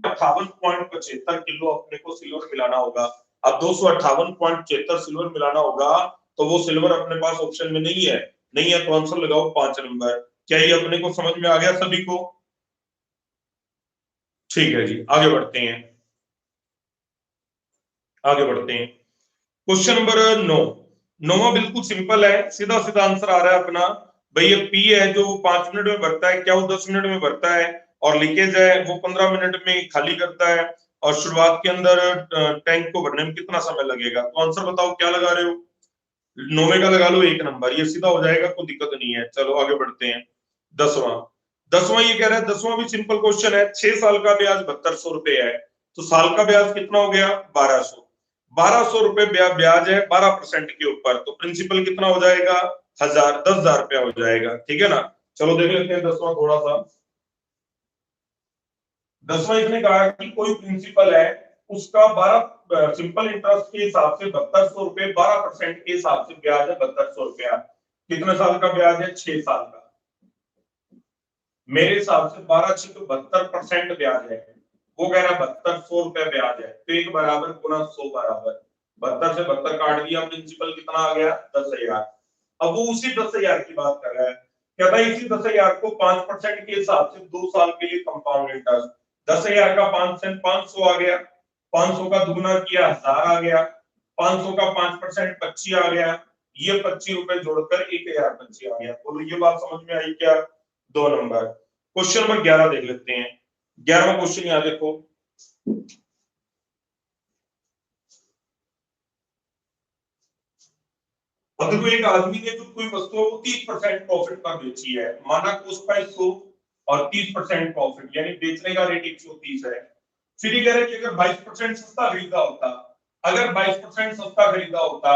58.75 किलो अपने को सिल्वर मिलाना होगा। अब 258.75 सिल्वर मिलाना होगा, तो वो सिल्वर अपने पास ऑप्शन में नहीं है, नहीं है तो आंसर लगाओ 5 नंबर। क्या ये अपने को समझ में आ गया सभी को? ठीक है जी, आगे बढ़ते हैं, आगे बढ़ते हैं। Question number 9। 9वां बिल्कुल सिंपल है, सीधा सीधा आंसर आ रहा है अपना। भाई ये पी है जो 5 मिनट में भरता है, क्या वो 10 मिनट में भरता है? और लीकेज है वो 15 मिनट में खाली करता है। और शुरुआत के अंदर टैंक को भरने में कितना समय लगेगा? तो आंसर बताओ क्या लगा रहे हो? 9वें का लगा लो 1 नंबर, ये सीधा हो जाएगा, कोई दिक्कत नहीं है। चलो आगे बढ़ते हैं। 10वां। 10वां ये कह रहा है, 10वां भी सिंपल क्वेश्चन है। 6 साल का ब्याज 7200 रुपए है, तो साल का ब्याज कितना हो गया? 1200। 1200 रुपए ब्याज है 12% के ऊपर, तो प्रिंसिपल कितना हो जाएगा? 10,000 रुपया हो जाएगा। ठीक है ना, चलो देख लेते हैं 10वां थोड़ा सा। 10वां इसने कहा कि कोई प्रिंसिपल है, उसका 12 सिंपल इंटरेस्ट के हिसाब से 7200 रुपए, 12% के हिसाब से ब्याज है 7200 रुपया। कितने साल का ब्याज है? 6 साल का। मेरे हिसाब से 12 6 तो 72% ब्याज है, वो कह रहा है 7200 रुपए ब्याज है, तो 1 बराबर गुना 100 बराबर 72 से 72 काट दिया, प्रिंसिपल कितना आ गया? 10,000। अब वो उसी 10,000 की बात कर रहा है, कहता है इसी 10,000 को 5% के हिसाब से 2 साल के लिए कंपाउंड इंटरेस्ट, 10,000 का 5% 500 आ गया, 500 का दुगना किया 1000 आ गया, 500 का 5% 25 आ गया, ये 25 रुपए जोड़कर 1025 आ गया। बोलो ये बात समझ में आई क्या? 2 नंबर। क्वेश्चन नंबर 11 देख लेते हैं। 11वां क्वेश्चन यहां देखो। अब देखो एक आदमी ने जो कोई वस्तु 30% प्रॉफिट पर बेची है, माना कॉस्ट प्राइस 100 और 30% प्रॉफिट, यानी बेचने का रेट 130 है। फिर ये कह रहे हैं कि अगर 22% सस्ता खरीदा होता, अगर 22% सस्ता खरीदा होता,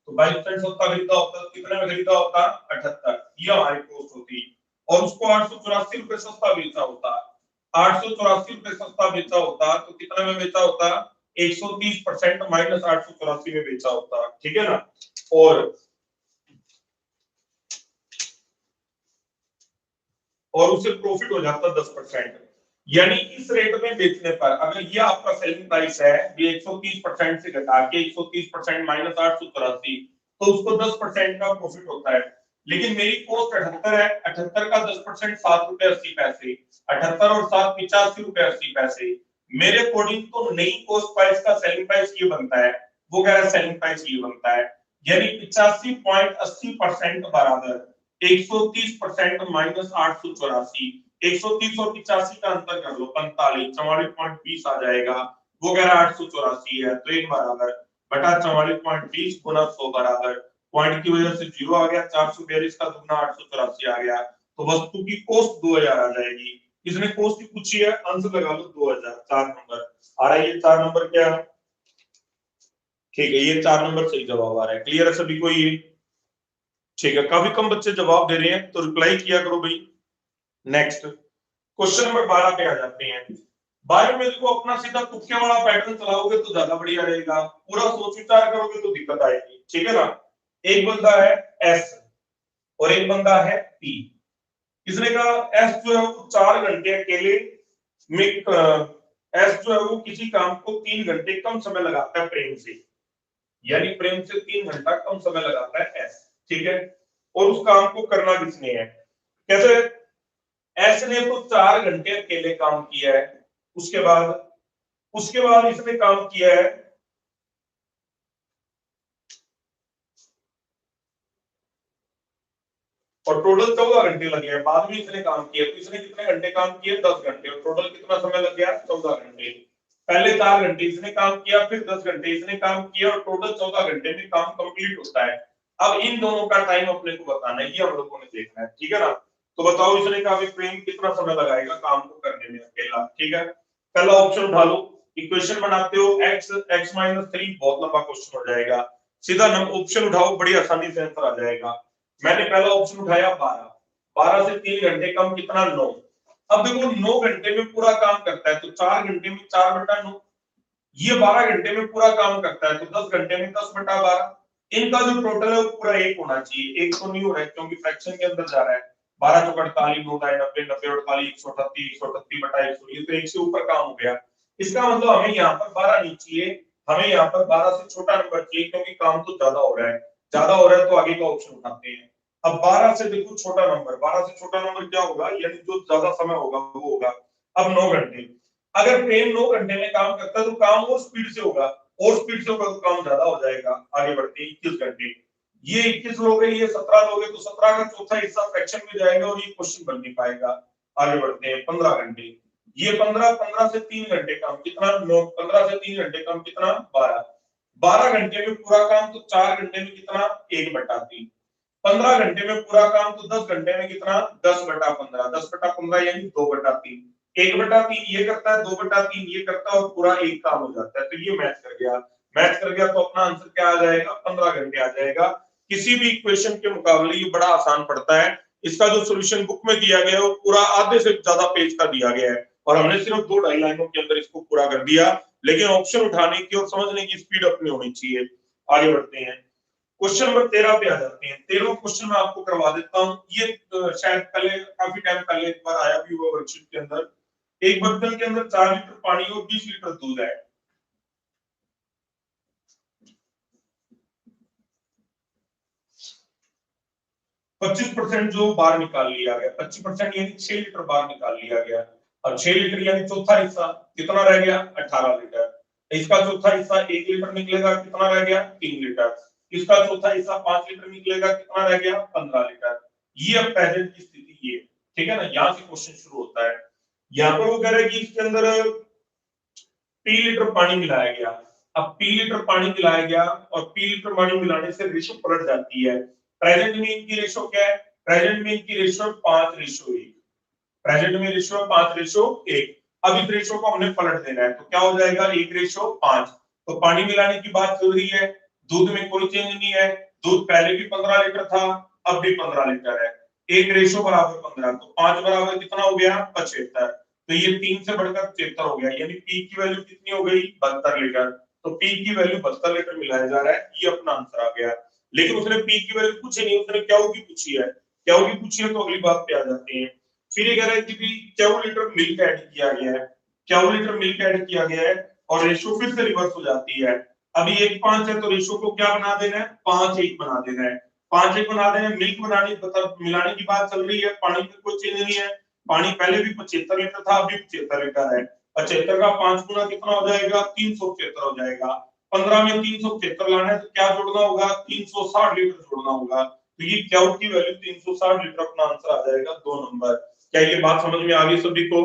तो 22% सस्ता खरीदा होता तो कितने में खरीदा होता? 78, ये हमारी कॉस्ट होती। और उसको 884 रुपए सस्ता बेचा होता, 884 रुपए सस्ता बेचा होता, तो कितने में बेचा होता? 130% माइनस 884 में बेचा होता। ठीक है ना, और उसे प्रॉफिट हो जाता 10%। यानी इस रेट में बेचने पर, अगर ये आपका सेलिंग प्राइस है, ये 130% से घटा के 130% माइनस 884, तो उसको 10% का प्रॉफिट होता है। लेकिन मेरी कॉस्ट 78 है, 78 का 10% 7 रुपए 80 पैसे, 78 और 7 85 रुपए 80 पैसे। मेरे अकॉर्डिंग तो नई कॉस्ट प्राइस का सेलिंग प्राइस ये बनता है, वो कह रहा है सेलिंग प्राइस ये बनता है, यानी 85.80% बराबर 130% माइनस 884, 130 और 85 का अंतर कर लो 45, 44.20 आ जाएगा। वो कह रहा है 884 है, तो 1 बराबर बटा 44.20 गुना 100 बराबर, पॉइंट की वजह से 0 आ गया, 442 का दुगना 884 आ गया, तो वस्तु की कॉस्ट 2000 आ जाएगी। इसने कॉस्ट ही पूछी है, आंसर लगा लो 2000। 4 नंबर आ रहा है, ये 4 नंबर क्या? ठीक है, ये 4 नंबर सही जवाब आ रहा है। क्लियर है सभी को ये? ठीक है, काफी कम बच्चे जवाब दे रहे हैं, तो रिप्लाई किया करो भाई। नेक्स्ट क्वेश्चन नंबर 12 पे आ जाते हैं। बायो में देखो अपना सीधा तुक्के वाला पैटर्न चलाओगे तो ज्यादा बढ़िया रहेगा, पूरा सोच विचार करोगे तो दिक्कत आएगी। ठीक है ना, एक बंदा है एस और एक बंदा है पी। इसने कहा एस जो है वो 4 घंटे अकेले में एस जो है वो किसी काम को 3 घंटे कम समय लगाता है प्रेम से, यानी प्रेम से 3 घंटा कम समय लगाता है एस। ठीक है, और उस काम को करना किसने है? कैसे? एस ने तो 4 घंटे अकेले काम किया है, उसके बाद इसने काम किया है और टोटल 14 घंटे लगे हैं। बाद में इसने काम किया तो इसने कितने घंटे काम किए? 10 घंटे। और टोटल कितना समय लग गया? 14 घंटे। पहले 4 घंटे इसने काम किया, फिर 10 घंटे इसने काम किया और टोटल 14 घंटे में काम कंप्लीट होता है। अब इन दोनों का टाइम अपने को बताना है, ये हम लोगों ने देखना है, ठीक है ना। तो बताओ इसने कहा प्रेम कितना समय लगाएगा काम को करने में अकेला, ठीक है। पहला ऑप्शन उठा लो, इक्वेशन बनाते हो x x माइनस 3, बहुत लंबा क्वेश्चन हो जाएगा। सीधा ऑप्शन उठाओ, बड़ी आसानी से आंसर आ जाएगा। मैंने पहला ऑप्शन उठाया 12, 12 से 3 घंटे कम कितना? 9। अब देखो 9 घंटे में पूरा काम करता है तो 4 घंटे में 4/9, ये 12 घंटे में पूरा काम करता है तो 10 घंटे में 10/12। इनका जो टोटल है वो पूरा 1 होना चाहिए। 1 तो नहीं हो रहा है क्योंकि फ्रैक्शन के अंदर जा रहा है। 12 चौक 48, 9 9 90 90 48 138 138/100, ये तो 1 से ऊपर काम हो गया। इसका मतलब हमें यहाँ पर 12 नहीं चाहिए, हमें यहाँ पर 12 से छोटा नंबर चाहिए क्योंकि काम तो ज्यादा हो रहा है। ज्यादा हो रहा है तो आगे का ऑप्शन उठाते हैं। अब 12 से देखो छोटा नंबर, 12 से छोटा नंबर क्या होगा? यानी जो ज्यादा समय होगा वो होगा। अब 9 घंटे, अगर ट्रेन 9 घंटे में काम करता है तो काम और स्पीड से होगा, और स्पीड से होगा तो काम ज्यादा हो जाएगा। आगे बढ़ते हैं, 21 घंटे, ये 21 लोग हैं, ये 17 लोग हैं, तो 17 का चौथा हिस्सा फ्रैक्शन में जाएगा और ये क्वेश्चन बन नहीं पाएगा। आगे बढ़ते हैं, 15 घंटे, ये 15 से 3 घंटे काम कितना? 9। 15 से 3 घंटे काम कितना? 12। 12 घंटे में पूरा काम तो 4 घंटे में कितना? 1/3। 15 घंटे में पूरा काम तो 10 घंटे में कितना? 10/15। 10/15 यानी 2/3। 1/3 ये करता है, 2/3 ये करता है और पूरा एक काम हो जाता है। तो ये मैच कर गया। मैच कर गया तो अपना आंसर क्या आ जाएगा? 15 घंटे आ जाएगा। किसी भी इक्वेशन के मुकाबले ये बड़ा आसान पड़ता है। इसका जो सोल्यूशन बुक में दिया गया है वो पूरा आधे से ज्यादा पेज का दिया गया है और हमने सिर्फ 2-2.5 लाइनों के अंदर इसको पूरा कर दिया। लेकिन ऑप्शन उठाने की और समझने की स्पीड अपनी होनी चाहिए। आगे बढ़ते हैं, क्वेश्चन नंबर 13 पे आ जाते हैं। 13वां क्वेश्चन मैं आपको करवा देता हूँ। ये शायद पहले काफी टाइम पहले एक बार आया भी हुआ वर्कशीट के अंदर। एक बर्तन के अंदर 4 लीटर पानी और 20 लीटर दूध है। 25% जो बाहर निकाल लिया गया, 25% यानी 6 लीटर बाहर निकाल लिया गया। अब 6 लीटर यानी चौथा हिस्सा कितना रह गया? 18 लीटर। इसका चौथा हिस्सा 1 लीटर निकलेगा, कितना रह गया? 3 लीटर। इसका चौथा हिस्सा 5 लीटर निकलेगा, कितना रह गया? 15 लीटर। ये अब प्रेजेंट की स्थिति ये, ठीक है ना। यहां से क्वेश्चन शुरू होता है। यहाँ पर वो कह रहे हैं कि इसके अंदर पी लीटर पानी मिलाया गया। अब पी लीटर पानी मिलाया गया और पी लीटर पानी मिलाने से रेशो पलट जाती है। प्रेजेंट में इनकी रेशो क्या है? प्रेजेंट में इनकी रेशो 5:1। प्रेजेंट में रेशो 5:1। अब इस रेशो को हमने पलट देना है तो क्या हो जाएगा? 1:5। तो पानी मिलाने की बात चल रही है, दूध में कोई चेंज नहीं है। दूध पहले भी 15 लीटर था, अब भी 15 लीटर है। 1:15, तो 5 बराबर कितना हो गया? 75। तो ये 3 से बढ़कर 75 हो गया, यानी पी की वैल्यू कितनी हो गई? 72 लीटर। तो पी की वैल्यू 72 लीटर मिलाया जा रहा है, ये अपना आंसर आ गया। लेकिन उसने पी की वैल्यू पूछी नहीं, उसने क्या होगी पूछी है। क्या होगी पूछी है तो अगली बात पे आ जाते हैं। फिर ये कह रहा है कि क्या लीटर मिल्क ऐड किया गया है, क्या लीटर मिल्क ऐड किया गया है और रेशो फिर से रिवर्स हो जाती है। अभी 1:5 है तो रेशो को क्या बना देना है? 5:1 बना देना है। 5:1 बना देना है। मिल्क बनाने मतलब मिलाने की बात चल रही है, पानी में कोई चेंज नहीं है। पानी पहले भी 75 लीटर था, अभी 75 लीटर है। 75 का 5 गुना कितना हो जाएगा? 375 हो जाएगा। 15 में 375 लाना है तो क्या जोड़ना होगा? 360 लीटर जोड़ना होगा। तो ये क्या की वैल्यू 360 लीटर अपना आंसर आ जाएगा, 2 नंबर। क्या ये बात समझ में आ गई सभी को?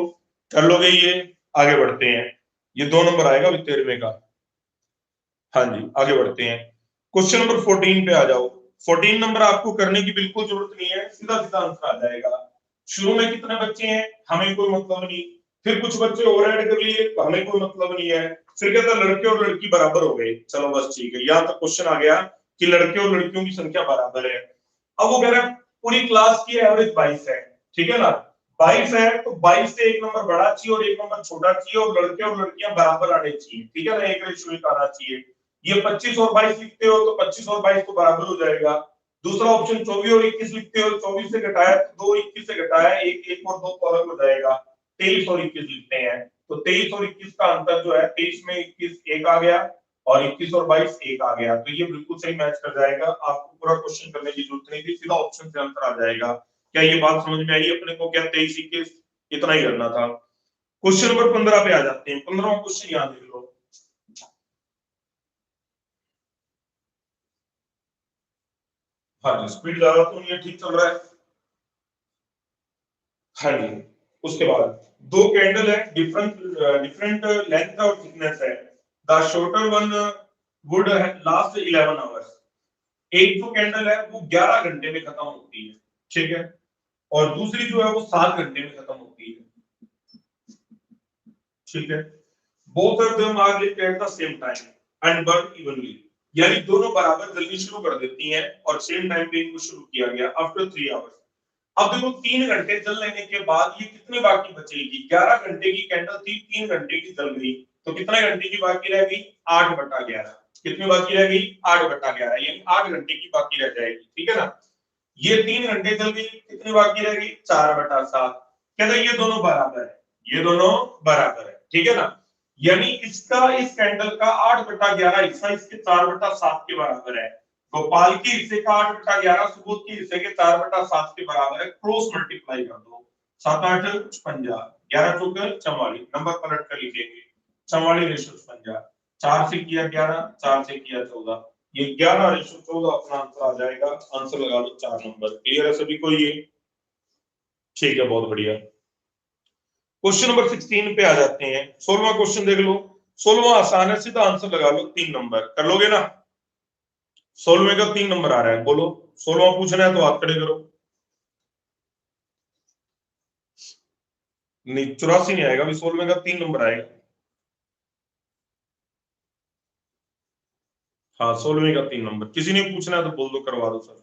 कर लोगे ये? आगे बढ़ते हैं, ये 2 नंबर आएगा 13वें का। हाँ जी, आगे बढ़ते हैं, क्वेश्चन नंबर 14 पे आ जाओ। 14 नंबर आपको करने की बिल्कुल जरूरत नहीं है, सीधा सीधा आंसर आ जाएगा। शुरू में कितने बच्चे हैं हमें कोई मतलब नहीं, फिर कुछ बच्चे और ऐड कर लिए हमें कोई मतलब नहीं है, फिर कहता लड़के और लड़की बराबर हो गए, चलो बस ठीक है। यहाँ तक क्वेश्चन आ गया कि लड़के और लड़कियों की संख्या बराबर है। अब वो कह रहा है पूरी क्लास की एवरेज 22 है, ठीक है ना। 22 है तो 22 से एक नंबर बड़ा चाहिए और एक नंबर छोटा चाहिए और लड़के और लड़कियां बराबर आने चाहिए, ठीक है ना। 1:1 आना चाहिए। ये 25 और 22 लिखते हो तो 25 और 22 तो बराबर हो जाएगा। दूसरा ऑप्शन 24 और 21 लिखते हो, 24 से घटाया तो 2, 21 से घटाया 1, 1 और 2 तो अलग हो जाएगा। 23 और 21 लिखते हैं तो 23 और 21 का अंतर जो है 23 में 21 1 आ गया और 21 और 22 1 आ गया। तो ये बिल्कुल सही मैच कर जाएगा, आपको पूरा क्वेश्चन करने की जरूरत नहीं थी, सीधा ऑप्शन से आंसर आ जाएगा। क्या ये बात समझ में आई अपने को? क्या 23 21 इतना ही करना था। क्वेश्चन नंबर 15 पे आ जाते हैं। 15वां क्वेश्चन यहाँ देख लो। हाँ जी, स्पीड ज्यादा तो नहीं है, ठीक चल रहा है। हाँ जी, उसके बाद दो कैंडल है, डिफरेंट लेंथ और थिकनेस है। The shorter one would last 11 hours. एक जो कैंडल है वो 11 घंटे में खत्म होती है, ठीक है, और दूसरी जो है वो 7 घंटे में खत्म होती है, ठीक है। Both of them are lit at the same time and burn evenly, यानी दोनों बराबर जलनी शुरू कर देती हैं और सेम टाइम पे इनको शुरू किया गया आफ्टर 3 आवर्स। अब देखो 3 घंटे जल लेने के बाद ये कितने बाकी बचेगी? 11 घंटे की कैंडल थी, 3 घंटे की जल गई, तो कितने घंटे की बाकी रह गई? 8/11। कितनी बाकी रह गई? 8/11, यानी 8 घंटे की बाकी रह जाएगी, ठीक है ना। ये 3 घंटे जल गई, कितनी बाकी रह गई? 4/7। कहते हैं ये दोनों बराबर है, ये दोनों बराबर है, ठीक है ना। यानी इसका इस कैंडल का 8/11 हिस्सा इसके 4/7 के बराबर है। गोपाल के हिस्से का 8/11 सुबोध के हिस्से के 4/7 के बराबर है। क्रॉस मल्टीप्लाई कर दो, 7 8 56, 11 चौके 44, नंबर पलट कर लिखेंगे 44:56। 4 से किया 11, 4 से किया 14, ये 11:14 अपना आंसर आ जाएगा। आंसर लगा लो 4 नंबर। क्लियर है सभी को ये? ठीक है, बहुत बढ़िया। क्वेश्चन नंबर 16 पे आ जाते हैं। 16वां क्वेश्चन देख लो। 16वां आसान है, सीधा आंसर लगा लो, 3 नंबर कर लोगे ना। 16वें का 3 नंबर आ रहा है, बोलो 16वां पूछना है तो हाथ खड़े करो। नहीं, 84 नहीं आएगा, अभी 16वें का 3 नंबर आएगा। हाँ, 16वें का 3 नंबर। किसी ने पूछना है तो बोल दो, करवा दो सर।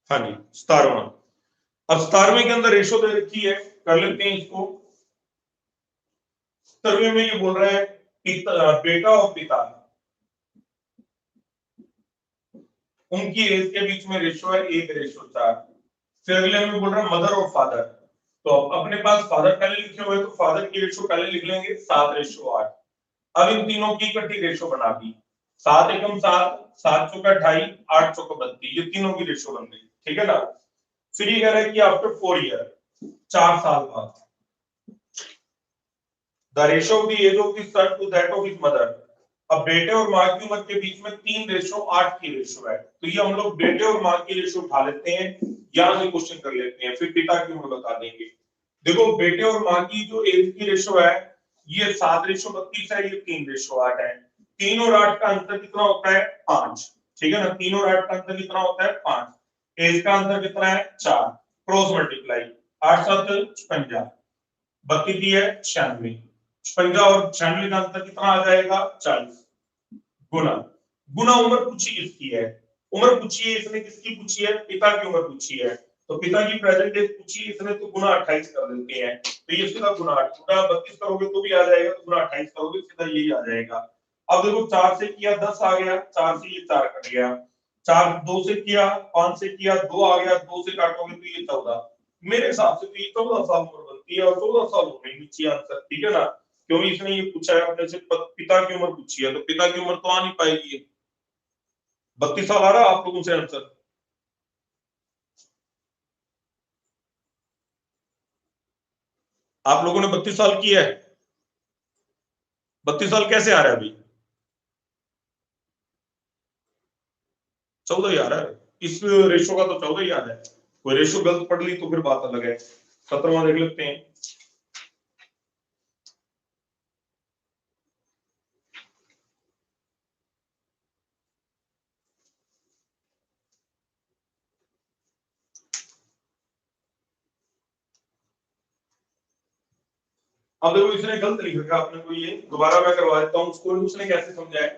हाँ जी, 17वां। अब 17वें के अंदर रेशो दे रखी है, कर लेते हैं इसको। 17वें में ये बोल रहा है बेटा और पिता, उनकी एज के बीच में रेशो है 1:4। फिर अगले में बोल रहा है मदर और फादर, तो अपने पास फादर पहले लिखे हुए तो फादर की रेशो पहले लिख लेंगे 7:8। अब इन तीनों की इकट्ठी रेशो बना दी, 7 एकम 7, 7 चौका 28, 8 चौका 32, ये तीनों की रेशो बन गई, ठीक है ना। फिर ये कह रहा है कि आफ्टर 4 ईयर, 4 साल बाद, the ratio of the age of the son to that of his mother. अब बेटे और माँ की उम्र के बीच में 3:8 की रेशो है, तो ये हम लोग बेटे और माँ की रेशो उठा लेते हैं, यहां से क्वेश्चन कर लेते हैं, फिर पिता की उम्र बता देंगे। देखो बेटे और माँ की जो एज की रेशो है ये 7:32 है, ये 3:8 है। 3 और 8 का अंतर कितना होता है? 5, ठीक है ना। 3 और 8 का अंतर कितना होता है? 5। एज का अंतर कितना है? 4। क्रॉस मल्टीप्लाई, 8 7 56, 32 है 96, 56 और 96 का अंतर कितना आ जाएगा? 40। गुना, गुना उम्र पूछी किसकी है? उम्र पूछी है इसने, किसकी पूछी है? पिता की उम्र पूछी है, तो पिता की प्रेजेंट एज पूछी है इसने, तो गुना 28 कर देते हैं। तो ये सीधा गुना 32 करोगे तो भी आ जाएगा, तो गुना 28 करोगे सीधा यही आ जाएगा। अब देखो 4 से किया 10 आ गया, 4 से ये 4 कट गया, 4 2 से किया 5 से किया 2 आ गया, 2 से काटोगे तो ये 14। मेरे हिसाब से तो ये 14 साल उम्र बनती है, और 14 साल होने नीचे आंसर, ठीक है ना। क्योंकि इसने ये पूछा है अपने से पिता की उम्र पूछी है, तो पिता की उम्र तो आ नहीं पाएगी। 32 साल आ रहा है आप लोगों से आंसर? आप लोगों ने 32 साल की है? 32 साल कैसे आ रहा है अभी? 14 ही आ रहा है। इस रेशो का तो 14 ही आ रहा है। कोई रेशो गलत पढ़ ली तो फिर बात अलग है। 17वां देख लेते हैं। अब देखो इसने गलत लिख रखा अपने को, ये दोबारा मैं करवा देता हूँ उसको। उसने कैसे समझाया?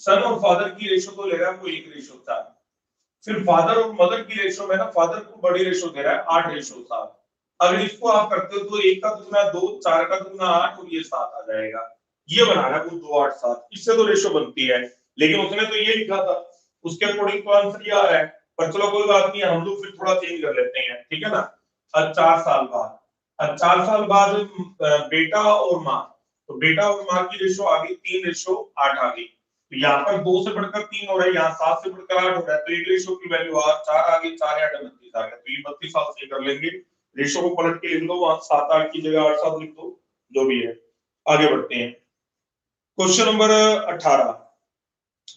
सन और फादर की रेशो तो ले रहा है कोई एक रेशो 4, फिर फादर और मदर की रेशो में ना फादर को बड़ी रेशो दे रहा है 8:7। अगर इसको आप करते हो तो 1 का दुगना 2, 4 का दुगना 8 और ये 7 आ जाएगा। ये बना रहा है वो 2 8 7, इससे तो रेशो बनती है, लेकिन उसने तो ये लिखा था, उसके अकॉर्डिंग तो आंसर ये आ रहा है। पर चलो कोई बात नहीं, हम लोग फिर थोड़ा चेंज कर लेते हैं, ठीक है ना। अब 4 साल बाद, अब 4 साल बाद बेटा और माँ, तो बेटा और माँ की रेशो आ गई 3:8 आ गई। तो यहाँ पर 2 से बढ़कर 3 हो रहा है, यहाँ 7 से बढ़कर 8 हो रहा है, तो एक रेशो की वैल्यू 4 आ गई, 4 8 32 आ गया, तो ये 32 साल से कर लेंगे। रेशो को पलट के लिख दो, वहां 7 8 की जगह 8 7 लिख दो, जो भी है। आगे बढ़ते हैं। Question number 18।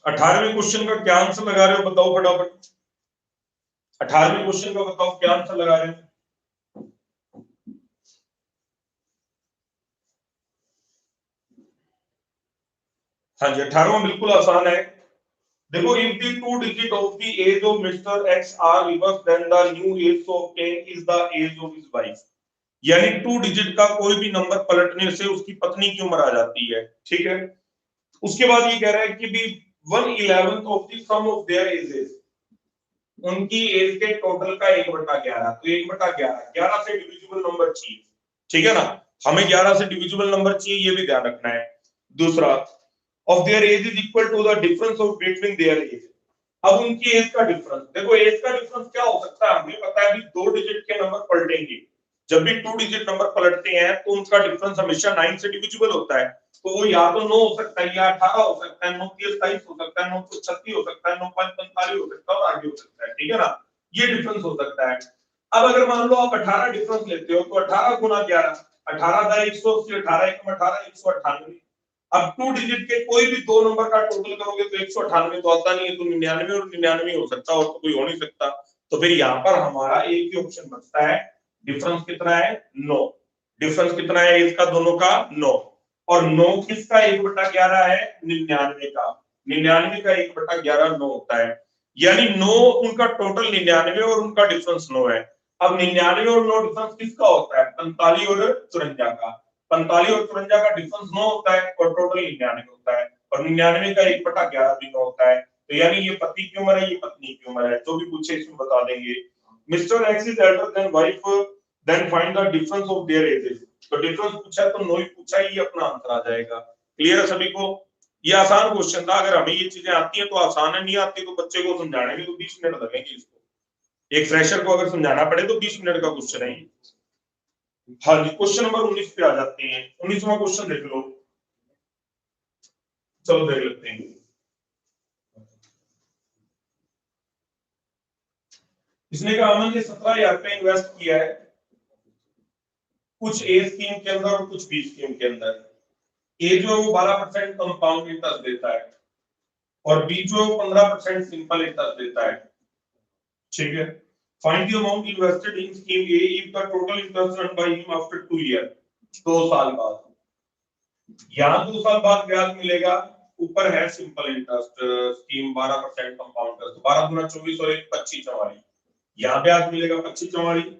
18वें क्वेश्चन का क्या आंसर लगा रहे हो बताओ फटाफट। 18वें क्वेश्चन का बताओ क्या आंसर लगा रहे हैं। हाँ जी 18वां बिल्कुल आसान है। देखो if the two digit of the age of mister X are reverse then the new age to obtain is the age of his wife. यानी टू डिजिट का कोई भी नंबर पलटने से उसकी पत्नी की उम्र आ जाती है, ठीक है। उसके बाद ये कह रहा है कि भी 1/11 of the sum of their ages, उनकी एज के टोटल का 1/11, तो 1/11 11 से डिविजिबल नंबर चाहिए, ठीक है ना। हमें 11 से डिविजिबल नंबर चाहिए, ये भी ध्यान रखना है। दूसरा, of their age is equal to the difference of between their age. अब उनकी एज का डिफरेंस, देखो एज का डिफरेंस क्या हो सकता है, हमें पता है कि दो डिजिट के नंबर पलटेंगे। जब भी टू डिजिट नंबर पलटते हैं तो उनका डिफरेंस हमेशा 9 से डिविजिबल होता है। तो वो या तो 9 हो सकता है, या 18 हो सकता है, 9 3 27 हो सकता है, 9 36 हो सकता है, 9 5 45 हो सकता है, और आगे हो सकता है, ठीक है ना। ये डिफरेंस हो सकता है। अब अगर मान लो आप 18 डिफरेंस लेते हो तो 18 गुना 11, 18 का 180, 18 1 18 198। अब टू डिजिट के कोई भी दो नंबर का टोटल करोगे तो 198 तो आता नहीं है, तो 99 और 99 हो सकता, और तो कोई हो नहीं सकता। तो फिर यहाँ पर हमारा एक ही ऑप्शन बचता है। डिफरेंस कितना है? 9। डिफरेंस कितना है इसका दोनों का? 9। और 9 किसका 1/11 है? 99 का। 99 का 1/11 9 होता है। यानी 9 उनका टोटल 99 और उनका डिफरेंस 9 है। अब 99 और 9 डिफरेंस किसका होता है? 45 और 54 का। 45 और 54 का डिफरेंस 9 होता है और टोटल 99 होता है, और 99 का 1/11 भी 9 होता है। तो यानी ये पति की उम्र है, ये पत्नी की उम्र है, जो भी पूछे इसमें बता देंगे। Mister X is elder than wife, then find the difference of their ages. तो डिफरेंस पूछा तो 9 ही पूछा, ये अपना आंसर आ जाएगा। क्लियर है सभी को? ये आसान क्वेश्चन था। अगर हमें ये चीजें आती हैं तो आसान है, नहीं आती तो बच्चे को समझाने में तो 20 मिनट लगेंगे इसको। एक फ्रेशर को अगर समझाना पड़े तो 20 मिनट का क्वेश्चन है। हाँ जी, क्वेश्चन नंबर 19 पे आ जाते हैं। 19वां क्वेश्चन देख लो, चलो देख लेते हैं। इसने कहा अमन ने 17,000 रुपए इन्वेस्ट किया है, कुछ ए स्कीम के अंदर और कुछ बी स्कीम के अंदर। ए जो 12% कंपाउंड इंटरेस्ट देता है और बी जो 15% सिंपल इंटरेस्ट देता है, ठीक है। Find the amount invested in scheme A if the total interest earn by him after 2 year. 2 साल बाद, यहाँ 2 साल बाद ब्याज मिलेगा। ऊपर है simple interest scheme 12% compound interest, 12 गुना 24 और 1 25 44। यहाँ ब्याज मिलेगा 25 44,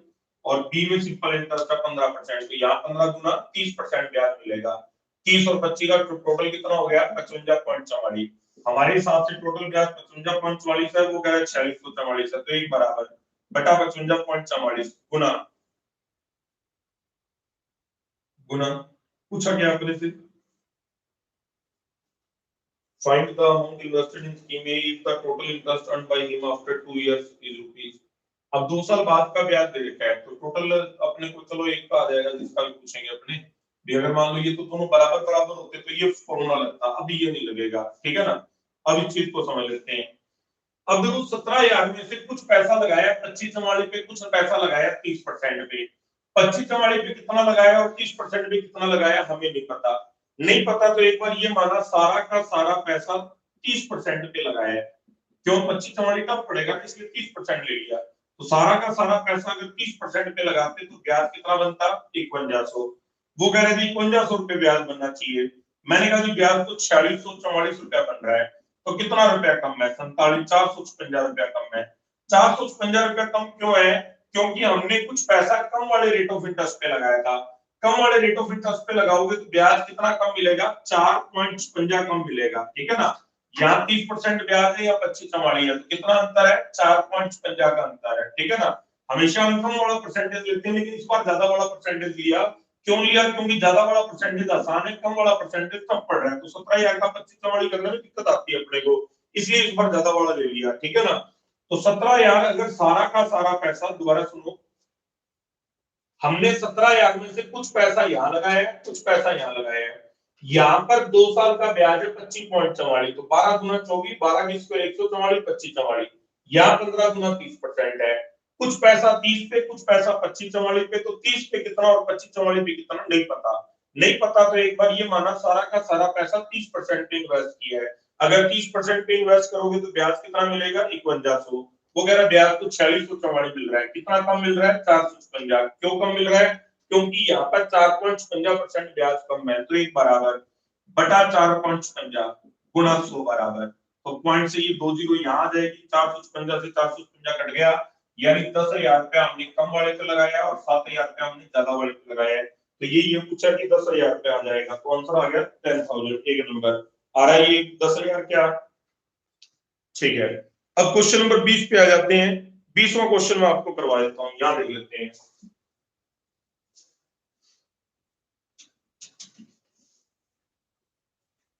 और बी में सिंपल इंटरेस्ट है 15%, तो यहाँ 15 गुना 30% ब्याज मिलेगा। 30 और 25 का टोटल कितना हो गया? 55.44। हमारे हिसाब से टोटल ब्याज 55.44 है, वो कह रहा है 4644 है, तो एक बराबर बटा 55.44 गुना गुना पूछा गया अपने से। Find the amount invested in scheme A if the total interest earned by him after 2 years is rupees। अब 2 साल बाद का ब्याज दे रखा है, तो टोटल अपने को चलो एक का आ जाएगा, जिसका भी पूछेंगे अपने भी। अगर मान लो ये तो दोनों बराबर बराबर होते तो ये फॉर्मूला लगता, अभी ये नहीं लगेगा, ठीक है ना। अब इस चीज को समझ लेते हैं। अब देखो 17,000 में से कुछ पैसा लगाया 25 पे, कुछ पैसा लगाया 30% पे। 25 पे कितना लगाया और 30% पे कितना लगाया हमें नहीं पता। नहीं पता तो एक बार ये माना सारा का सारा पैसा 30% पे लगाया है। क्यों? 25 तब पड़ेगा, इसलिए 30% ले लिया। तो सारा का सारा पैसा अगर 30% पे लगाते तो ब्याज कितना बनता? 5100। वो कह रहे थे 5100 रुपए ब्याज बनना चाहिए। मैंने कहा जी ब्याज तो 4644 रुपया बन रहा है, तो कितना रुपया कम है? 47,456 रुपया कम है। 456 रुपया कम क्यों है? क्योंकि हमने कुछ पैसा कम वाले रेट ऑफ इंटरेस्ट पे लगाया था। कम वाले रेट ऑफ इंटरेस्ट पे लगाओगे तो ब्याज कितना कम मिलेगा? 4.56 कम मिलेगा, ठीक है ना। यहाँ 30% ब्याज है या 25 है, तो कितना अंतर है? 4.56 का अंतर है, ठीक है ना। हमेशा हम कम वाला परसेंटेज लेते हैं, लेकिन इस बार ज्यादा वाला परसेंटेज लिया। क्यों लिया? क्योंकि ज्यादा वाला परसेंटेज आसान है, कम वाला परसेंटेज टफ पड़ रहा है। तो 17,000 का 25 करने में दिक्कत आती है अपने को, इसलिए इस बार ज्यादा वाला ले लिया, ठीक है ना। तो 17,000 अगर सारा का सारा पैसा, दोबारा सुनो, हमने 17,000 में से कुछ पैसा यहाँ लगाया है, कुछ पैसा यहाँ लगाया है। यहाँ पर 2 साल का ब्याज है 25.44, तो 12 गुना 24, 12 की स्क्वायर 144, 2544। यहाँ 15 गुना 30% है। कुछ पैसा 30 पे, कुछ पैसा 2544 पे, तो 30 पे कितना और 2544 पे कितना नहीं पता। नहीं पता तो एक बार ये माना सारा का सारा पैसा 30% पे इन्वेस्ट किया है। अगर 30% पे इन्वेस्ट करोगे तो ब्याज कितना मिलेगा? 5100। वो कह रहा है ब्याज तो 4644 मिल रहा है, कितना कम मिल रहा है 456। क्यों कम मिल रहा है? क्योंकि यहाँ पर 4.56% ब्याज कम है, तो एक बराबर बटा 4.56 गुणा 100 बराबर, तो पॉइंट से ये 2 जीरो यहाँ आ जाएगी, 456 से 456 कट गया, यानी 10,000 रुपया हमने कम वाले पे लगाया और 7,000 रुपया हमने ज्यादा वाले पे लगाया है, तो ये पूछा कि 10,000 रुपया आ जाएगा, तो आंसर आ गया 10,000, एक नंबर आ रहा है ये 10,000 क्या, ठीक है। अब क्वेश्चन नंबर 20 पे आ जाते हैं, 20वां क्वेश्चन मैं आपको करवा देता हूं, यहां देख लेते हैं।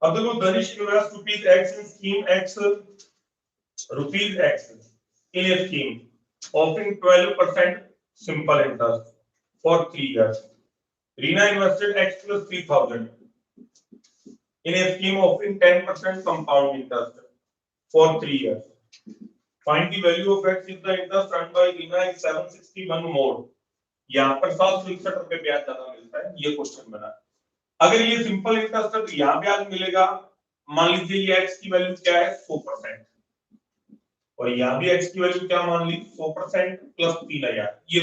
अब देखो, Dhanish invest rupees X in scheme X rupees X in a scheme offering 12% simple interest for 3 years. Reena invested X plus 3,000 in a scheme offering 10% compound interest for 3 years. Find the value of X if the interest earned by Reena is 761 more. यहाँ पर 761 रुपए ब्याज ज्यादा मिलता है, ये question बना। अगर ये सिंपल इंटरेस्ट है तो यहाँ ब्याज मिलेगा, मान लीजिए ये X की वैल्यू क्या है 100%, और यहाँ भी x की वैल्यू क्या मान ली 100% प्लस 3,000, ये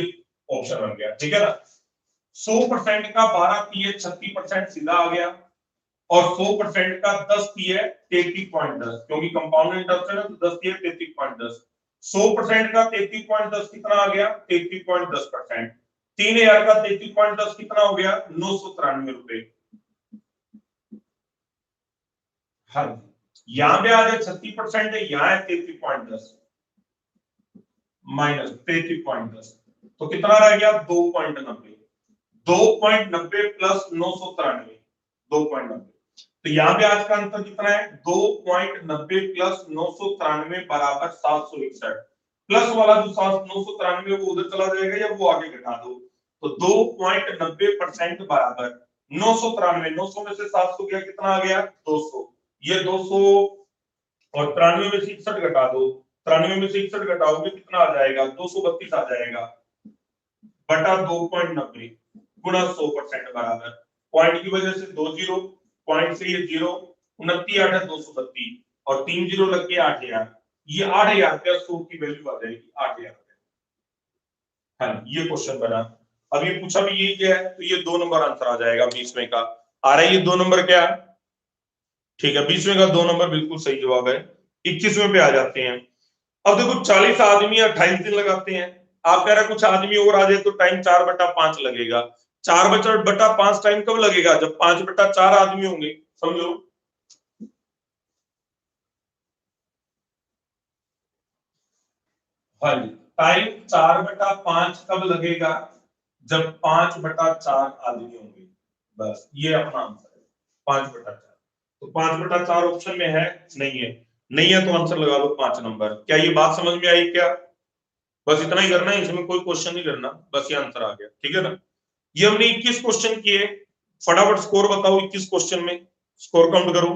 ऑप्शन बन गया, ठीक है ना। 100% का 12 पी है 36% सीधा आ गया, और 100% का 10 पी है 33.10, क्योंकि कंपाउंड इंटरेस्ट है ना, तो 10 पी है 33.10, 100% का 33.10 कितना आ गया 33.10%, 3,000 का 33.10 कितना हो गया 993 रुपए। हाँ, यहां पे आ जाए 36% है, यहाँ है 33.10 माइनस 33.10, तो कितना रह गया 2.90, 2.90 प्लस 993, 2.90, तो यहाँ पे आज का अंतर कितना है 2.90 प्लस 993 बराबर 761, प्लस वाला जो 993 वो उधर चला जाएगा या वो आगे घटा दो, तो 2.90% बराबर 993, 900 में से 700 गया, कितना आ गया 200, ये 200 और 93 में से 61 घटा दो, 93 में से 61 घटाओगे कितना आ जाएगा 232 आ जाएगा, बटा 2.90 गुणा 100% बराबर, पॉइंट की वजह से 2 जीरो, पॉइंट से ये जीरो, 29 8 है 232 और 3 जीरो लग के 8,000, ये 8,000 रुपया 100 की वैल्यू आ जाएगी 8,000 रुपया। हाँ, ये क्वेश्चन बना। अब ये पूछा भी यही क्या है, तो ये 2 नंबर आंसर आ जाएगा 20वें का, आ रहा है ये 2 नंबर क्या, ठीक है, 20वें का 2 नंबर बिल्कुल सही जवाब है। 21वें पे आ जाते हैं। अब देखो 40 आदमी 28 दिन लगाते हैं, आप कह रहे कुछ आदमी और आ जाए तो टाइम 4/5 लगेगा, 4/5 टाइम कब लगेगा जब 5/4 आदमी होंगे, समझो। हाँ जी, टाइम 4/5 कब लगेगा जब 5/4 आदमी होंगे, बस ये अपना आंसर है 5/4, तो 5/4 ऑप्शन में है नहीं है, नहीं है तो आंसर लगा लो 5 नंबर। क्या ये बात समझ में आई क्या? बस इतना ही करना है, इसमें कोई क्वेश्चन नहीं करना, बस ये आंसर आ गया, ठीक है ना। ये हमने 21 क्वेश्चन किए, फटाफट स्कोर बताओ 21 क्वेश्चन में, स्कोर काउंट करो।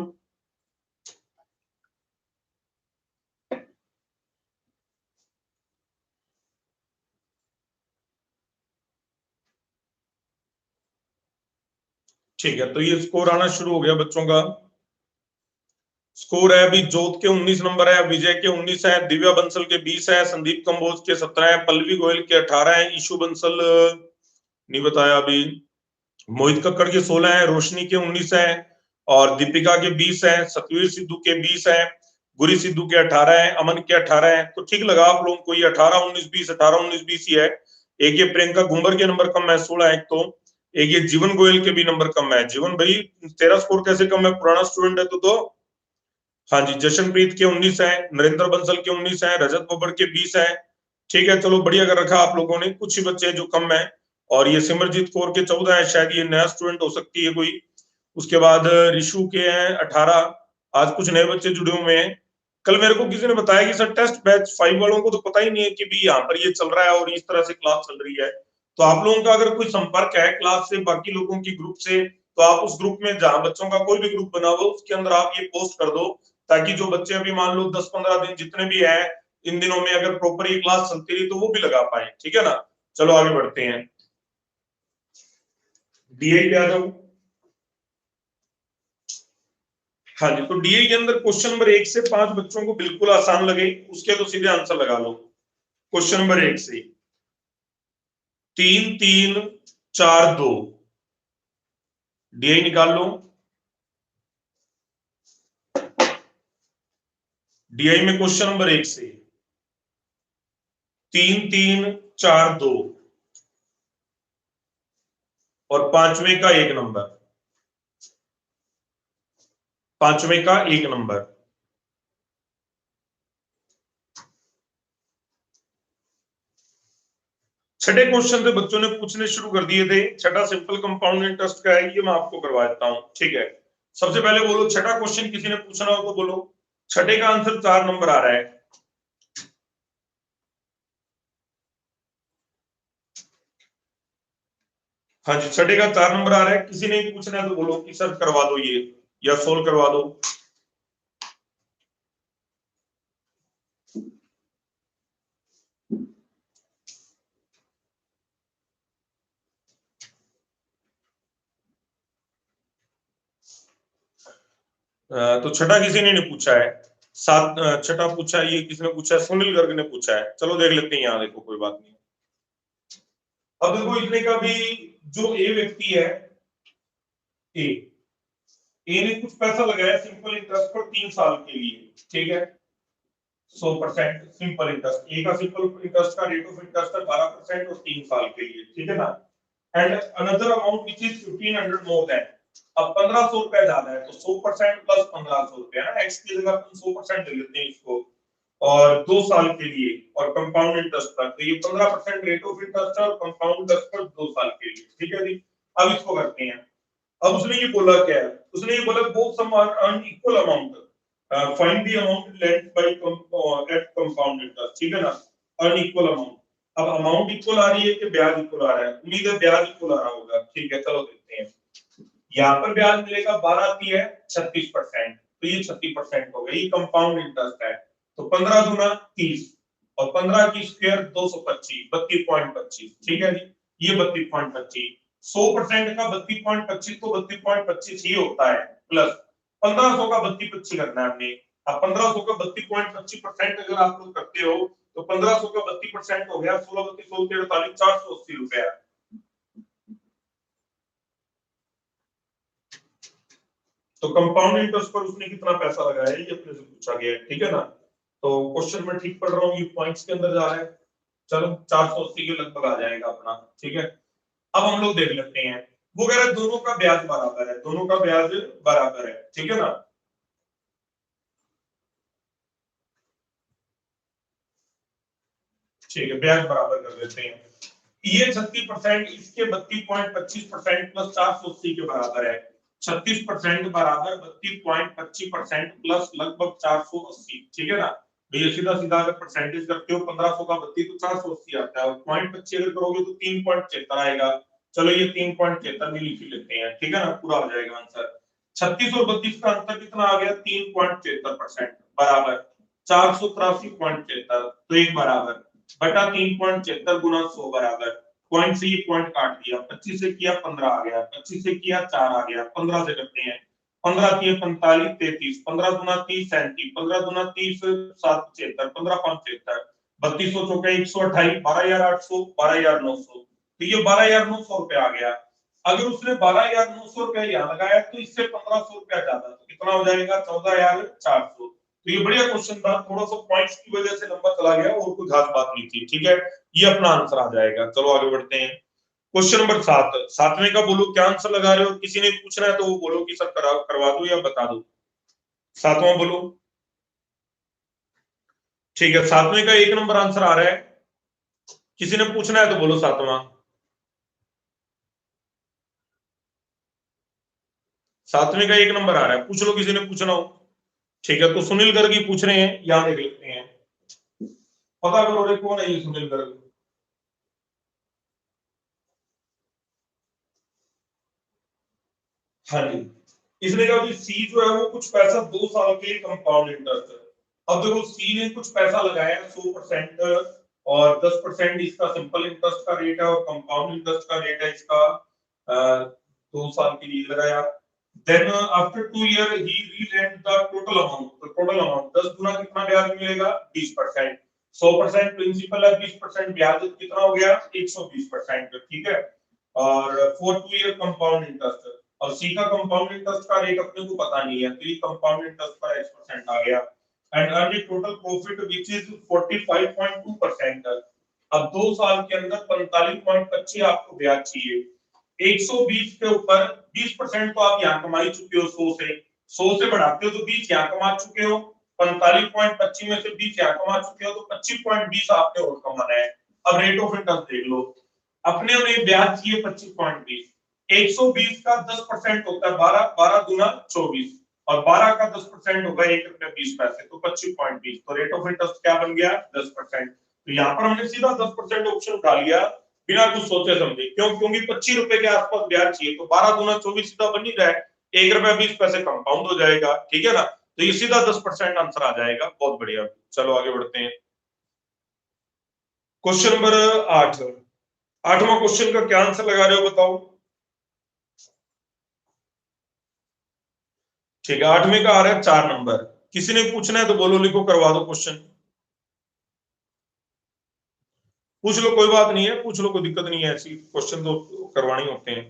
ठीक है, तो ये स्कोर आना शुरू हो गया बच्चों का। स्कोर है अभी जोत के 19 नंबर है, विजय के 19 है, दिव्या बंसल के 20 है, संदीप कंबोज के 17 है, पल्लवी गोयल के 18 है, ईशु बंसल नहीं बताया अभी, मोहित कक्कड़ के 16 है, रोशनी के 19 है, और दीपिका के 20 है, सतवीर सिद्धू के 20 है, गुरी सिद्धू के 18 है, अमन के 18 है, तो ठीक लगा आप लोगों को ये 18 19 20 18 19 20 ही है। एक ये प्रियंका घुंबर के नंबर कम है 16 है, एक तो एक ये जीवन गोयल के भी नंबर कम है। जीवन भाई तेरा स्कोर कैसे कम है, पुराना स्टूडेंट है तो हाँ जी, जशनप्रीत के 19 है, नरेंद्र बंसल के 19 है, रजत बब्बर के 20 है, ठीक है, चलो बढ़िया कर रखा आप लोगों ने, कुछ ही बच्चे जो कम है, और ये सिमरजीत कौर के 14 है, शायद ये नया स्टूडेंट हो सकती है कोई। उसके बाद रिशु के हैं 18, आज कुछ नए बच्चे जुड़े हुए हैं। कल मेरे को किसी ने बताया कि सर टेस्ट बैच 5 वालों को तो पता ही नहीं है कि भी यहाँ पर ये चल रहा है और इस तरह से क्लास चल रही है, तो आप लोगों का अगर कोई संपर्क है क्लास से बाकी लोगों की ग्रुप से, तो आप उस ग्रुप में जहां बच्चों का कोई भी ग्रुप बना हो उसके अंदर आप ये पोस्ट कर दो, ताकि जो बच्चे अभी मान लो 10-15 दिन जितने भी हैं इन दिनों में अगर प्रॉपर ये क्लास चलती रही तो वो भी लगा पाए, ठीक है ना। चलो आगे बढ़ते हैं, डीए पे आ जाओ। हाँ जी, तो डीए के अंदर क्वेश्चन नंबर 1 से 5 बच्चों को बिल्कुल आसान लगे, उसके तो सीधे आंसर लगा लो। क्वेश्चन नंबर 1 से 3 3 4 2 डीआई निकाल लो। डीआई में क्वेश्चन नंबर 1 से 3 3 4 2 और पांचवें का एक नंबर, पांचवें का एक नंबर। छठे क्वेश्चन से बच्चों ने पूछने शुरू कर दिए थे। छठा सिंपल कंपाउंड इंटरेस्ट का है, ये मैं आपको करवा देता हूं। ठीक है, सबसे पहले बोलो छठा क्वेश्चन किसी ने पूछना हो तो बोलो। छठे का आंसर 4 नंबर आ रहा है। हाँ जी, छठे का 4 नंबर आ रहा है। किसी ने पूछना है तो बोलो कि सर करवा दो ये, या सोल्व करवा दो। तो छठा किसी ने नहीं पूछा है। छठा पूछा है, ये किसने पूछा है? सुनील गर्ग ने पूछा है। चलो देख लेते हैं, यहाँ देखो कोई बात नहीं। अब देखो इसने का भी, जो ए व्यक्ति है, ए ने कुछ पैसा लगाया सिंपल इंटरेस्ट पर 3 साल के लिए। ठीक है, 100% सिंपल इंटरेस्ट। ए का सिंपल इंटरेस्ट का रेट ऑफ इंटरेस्ट है 12% और 3 साल के लिए। ठीक है ना। And another amount which is 1500 more than. अब 1500 रुपया ज्यादा है तो 100% प्लस 1500 रुपया ना, एक्स की जगह अपन 100% ले लेते हैं इसको, और 2 साल के लिए और कंपाउंड इंटरेस्ट पर। तो ये 15% रेट ऑफ इंटरेस्ट है और कंपाउंड इंटरेस्ट पर 2 साल के लिए। ठीक है जी, अब इसको करते हैं। अब उसने ये बोला क्या है? उसने ये बोला both sum are earn equal amount, find the amount lent by at compound interest. ठीक है ना, अर्न इक्वल अमाउंट। अब अमाउंट इक्वल आ रही है कि ब्याज इक्वल आ रहा है? उम्मीद है ब्याज इक्वल आ रहा होगा। ठीक है, चलो देखते हैं। यहाँ पर ब्याज मिलेगा 12 आती है 36%, तो ये 36% हो गई। ये कंपाउंड इंटरेस्ट है, तो 15 गुना 30 और 15 की स्क्वायर 225, 32.25। ठीक है जी, ये 32.25। 100% का 32.25 तो 32.25 ही होता है, प्लस 1500 का 32.25 करना है हमने। अब 1500 का 32.25% अगर आप लोग करते हो तो 1500 का 32% हो गया 16 32 48 480 रुपया। तो कंपाउंड इंटरेस्ट पर उसने कितना पैसा लगाया है ये अपने से पूछा गया है। ठीक है ना, तो क्वेश्चन में ठीक पढ़ रहा हूँ, ये पॉइंट्स के अंदर जा रहा है। चलो 480 के लगभग आ जाएगा अपना। ठीक है, अब हम लोग देख लेते हैं। वो कह रहा है दोनों का ब्याज बराबर है, दोनों का ब्याज बराबर है। ठीक है ना, ठीक है, ब्याज बराबर कर देते हैं। ये 36% इसके 32.25% प्लस 480 के बराबर है। 36% बराबर 32.25% प्लस लगभग 480। ठीक है ना, ये सीधा सीधा अगर परसेंटेज करते हो 1500 का 32 तो 480 आता है, और 0.25 अगर करोगे तो 3.76 आएगा। चलो ये 3.76 में लिख लेते हैं। ठीक है ना, पूरा हो जाएगा आंसर। 36 और 32 का अंतर कितना आ गया? 3.73% बराबर 483.73, तो एक बराबर बटा 3.76 गुना 100 बराबर पॉइंट से ये पॉइंट काट दिया। 25 से किया 15 आ गया, 25 से किया 4 आ गया, 15 से करते हैं। 15 किए 45 33, 15 गुना 30 37, 15 गुना 30 7 75, 15 5 75, 3200 चौके 128, 12800, 12900, तो ये 12900 रुपया आ गया। अगर उसने 12900 रुपया यहाँ लगाया तो इससे 1500 रुपया ज्यादा, तो कितना हो जाएगा? 14400। तो ये बढ़िया क्वेश्चन था, थोड़ा सा पॉइंट्स की वजह से लंबा चला गया और कोई खास बात नहीं थी। ठीक है, ये अपना आंसर आ जाएगा। चलो आगे बढ़ते हैं। क्वेश्चन नंबर 7, सातवें का बोलो क्या आंसर लगा रहे हो। किसी ने पूछना है तो वो बोलो कि सर करवा दो या बता दो। सातवां बोलो। ठीक है, सातवें का एक नंबर आंसर आ रहा है। किसी ने पूछना है तो बोलो सातवां। सातवें का एक नंबर आ रहा है, पूछ लो किसी ने पूछना हो। ठीक है, तो सुनील गर्ग ही पूछ रहे हैं, यहां देख लेते हैं। पता करो रे कौन है ये सुनील गर्ग। हाँ जी, इसने कहा कि सी जो है वो कुछ पैसा 2 साल के कंपाउंड इंटरेस्ट है। अब देखो सी ने कुछ पैसा लगाया 100% और 10% इसका सिंपल इंटरेस्ट का रेट है और कंपाउंड इंटरेस्ट का रेट है इसका 2 साल के लिए लगाया। Then after 2 year he relend the total amount. तो टोटल अमाउंट 10 गुना कितना ब्याज मिलेगा? 20%। 100% प्रिंसिपल है, 20% ब्याज, कितना हो गया 120%, ठीक है। और फॉर 2 ईयर कंपाउंड इंटरेस्ट, और सी का कंपाउंड इंटरेस्ट का रेट अपने को पता नहीं है, तो ये कंपाउंड इंटरेस्ट का x% आ गया। And earn total profit which is 45.2%। अब 2 साल के अंदर 45.25 आपको ब्याज चाहिए। 120 के ऊपर 20% तो आप यहाँ कमा ही चुके हो, 100 से बढ़ाते हो तो 20 यहाँ कमा चुके हो, 45.25 में से 20 यहाँ कमा चुके हो, तो 25.20 आपने और कमाना है। अब रेट ऑफ इंटरेस्ट देख लो, अपने उन्हें ब्याज चाहिए 25.20, 120 का 10% होता है 12, 12 गुना 24, और 12 का 10% होगा 1 रुपया 20 पैसे, तो 25.20, तो रेट ऑफ इंटरेस्ट क्या बन गया 10%। तो यहाँ पर हमने सीधा 10% ऑप्शन उठा लिया बिना कुछ सोचे समझे, क्यों? क्योंकि 25 रुपए के आसपास ब्याज चाहिए, तो 12 गुना 24 सीधा बन ही रहा है, 1 रुपया 20 पैसे कंपाउंड हो जाएगा, ठीक है ना। तो ये सीधा 10% आंसर आ जाएगा, बहुत बढ़िया। चलो आगे बढ़ते हैं। क्वेश्चन नंबर 8, 8वां क्वेश्चन का क्या आंसर लगा रहे हो बताओ। ठीक है, 8वें का आ रहा है 4 नंबर। किसी ने पूछना है तो बोलो, लिखो, करवा दो क्वेश्चन। पूछ लो, कोई बात नहीं है, पूछ लो, कोई दिक्कत नहीं है, ऐसी क्वेश्चन तो करवाने होते हैं।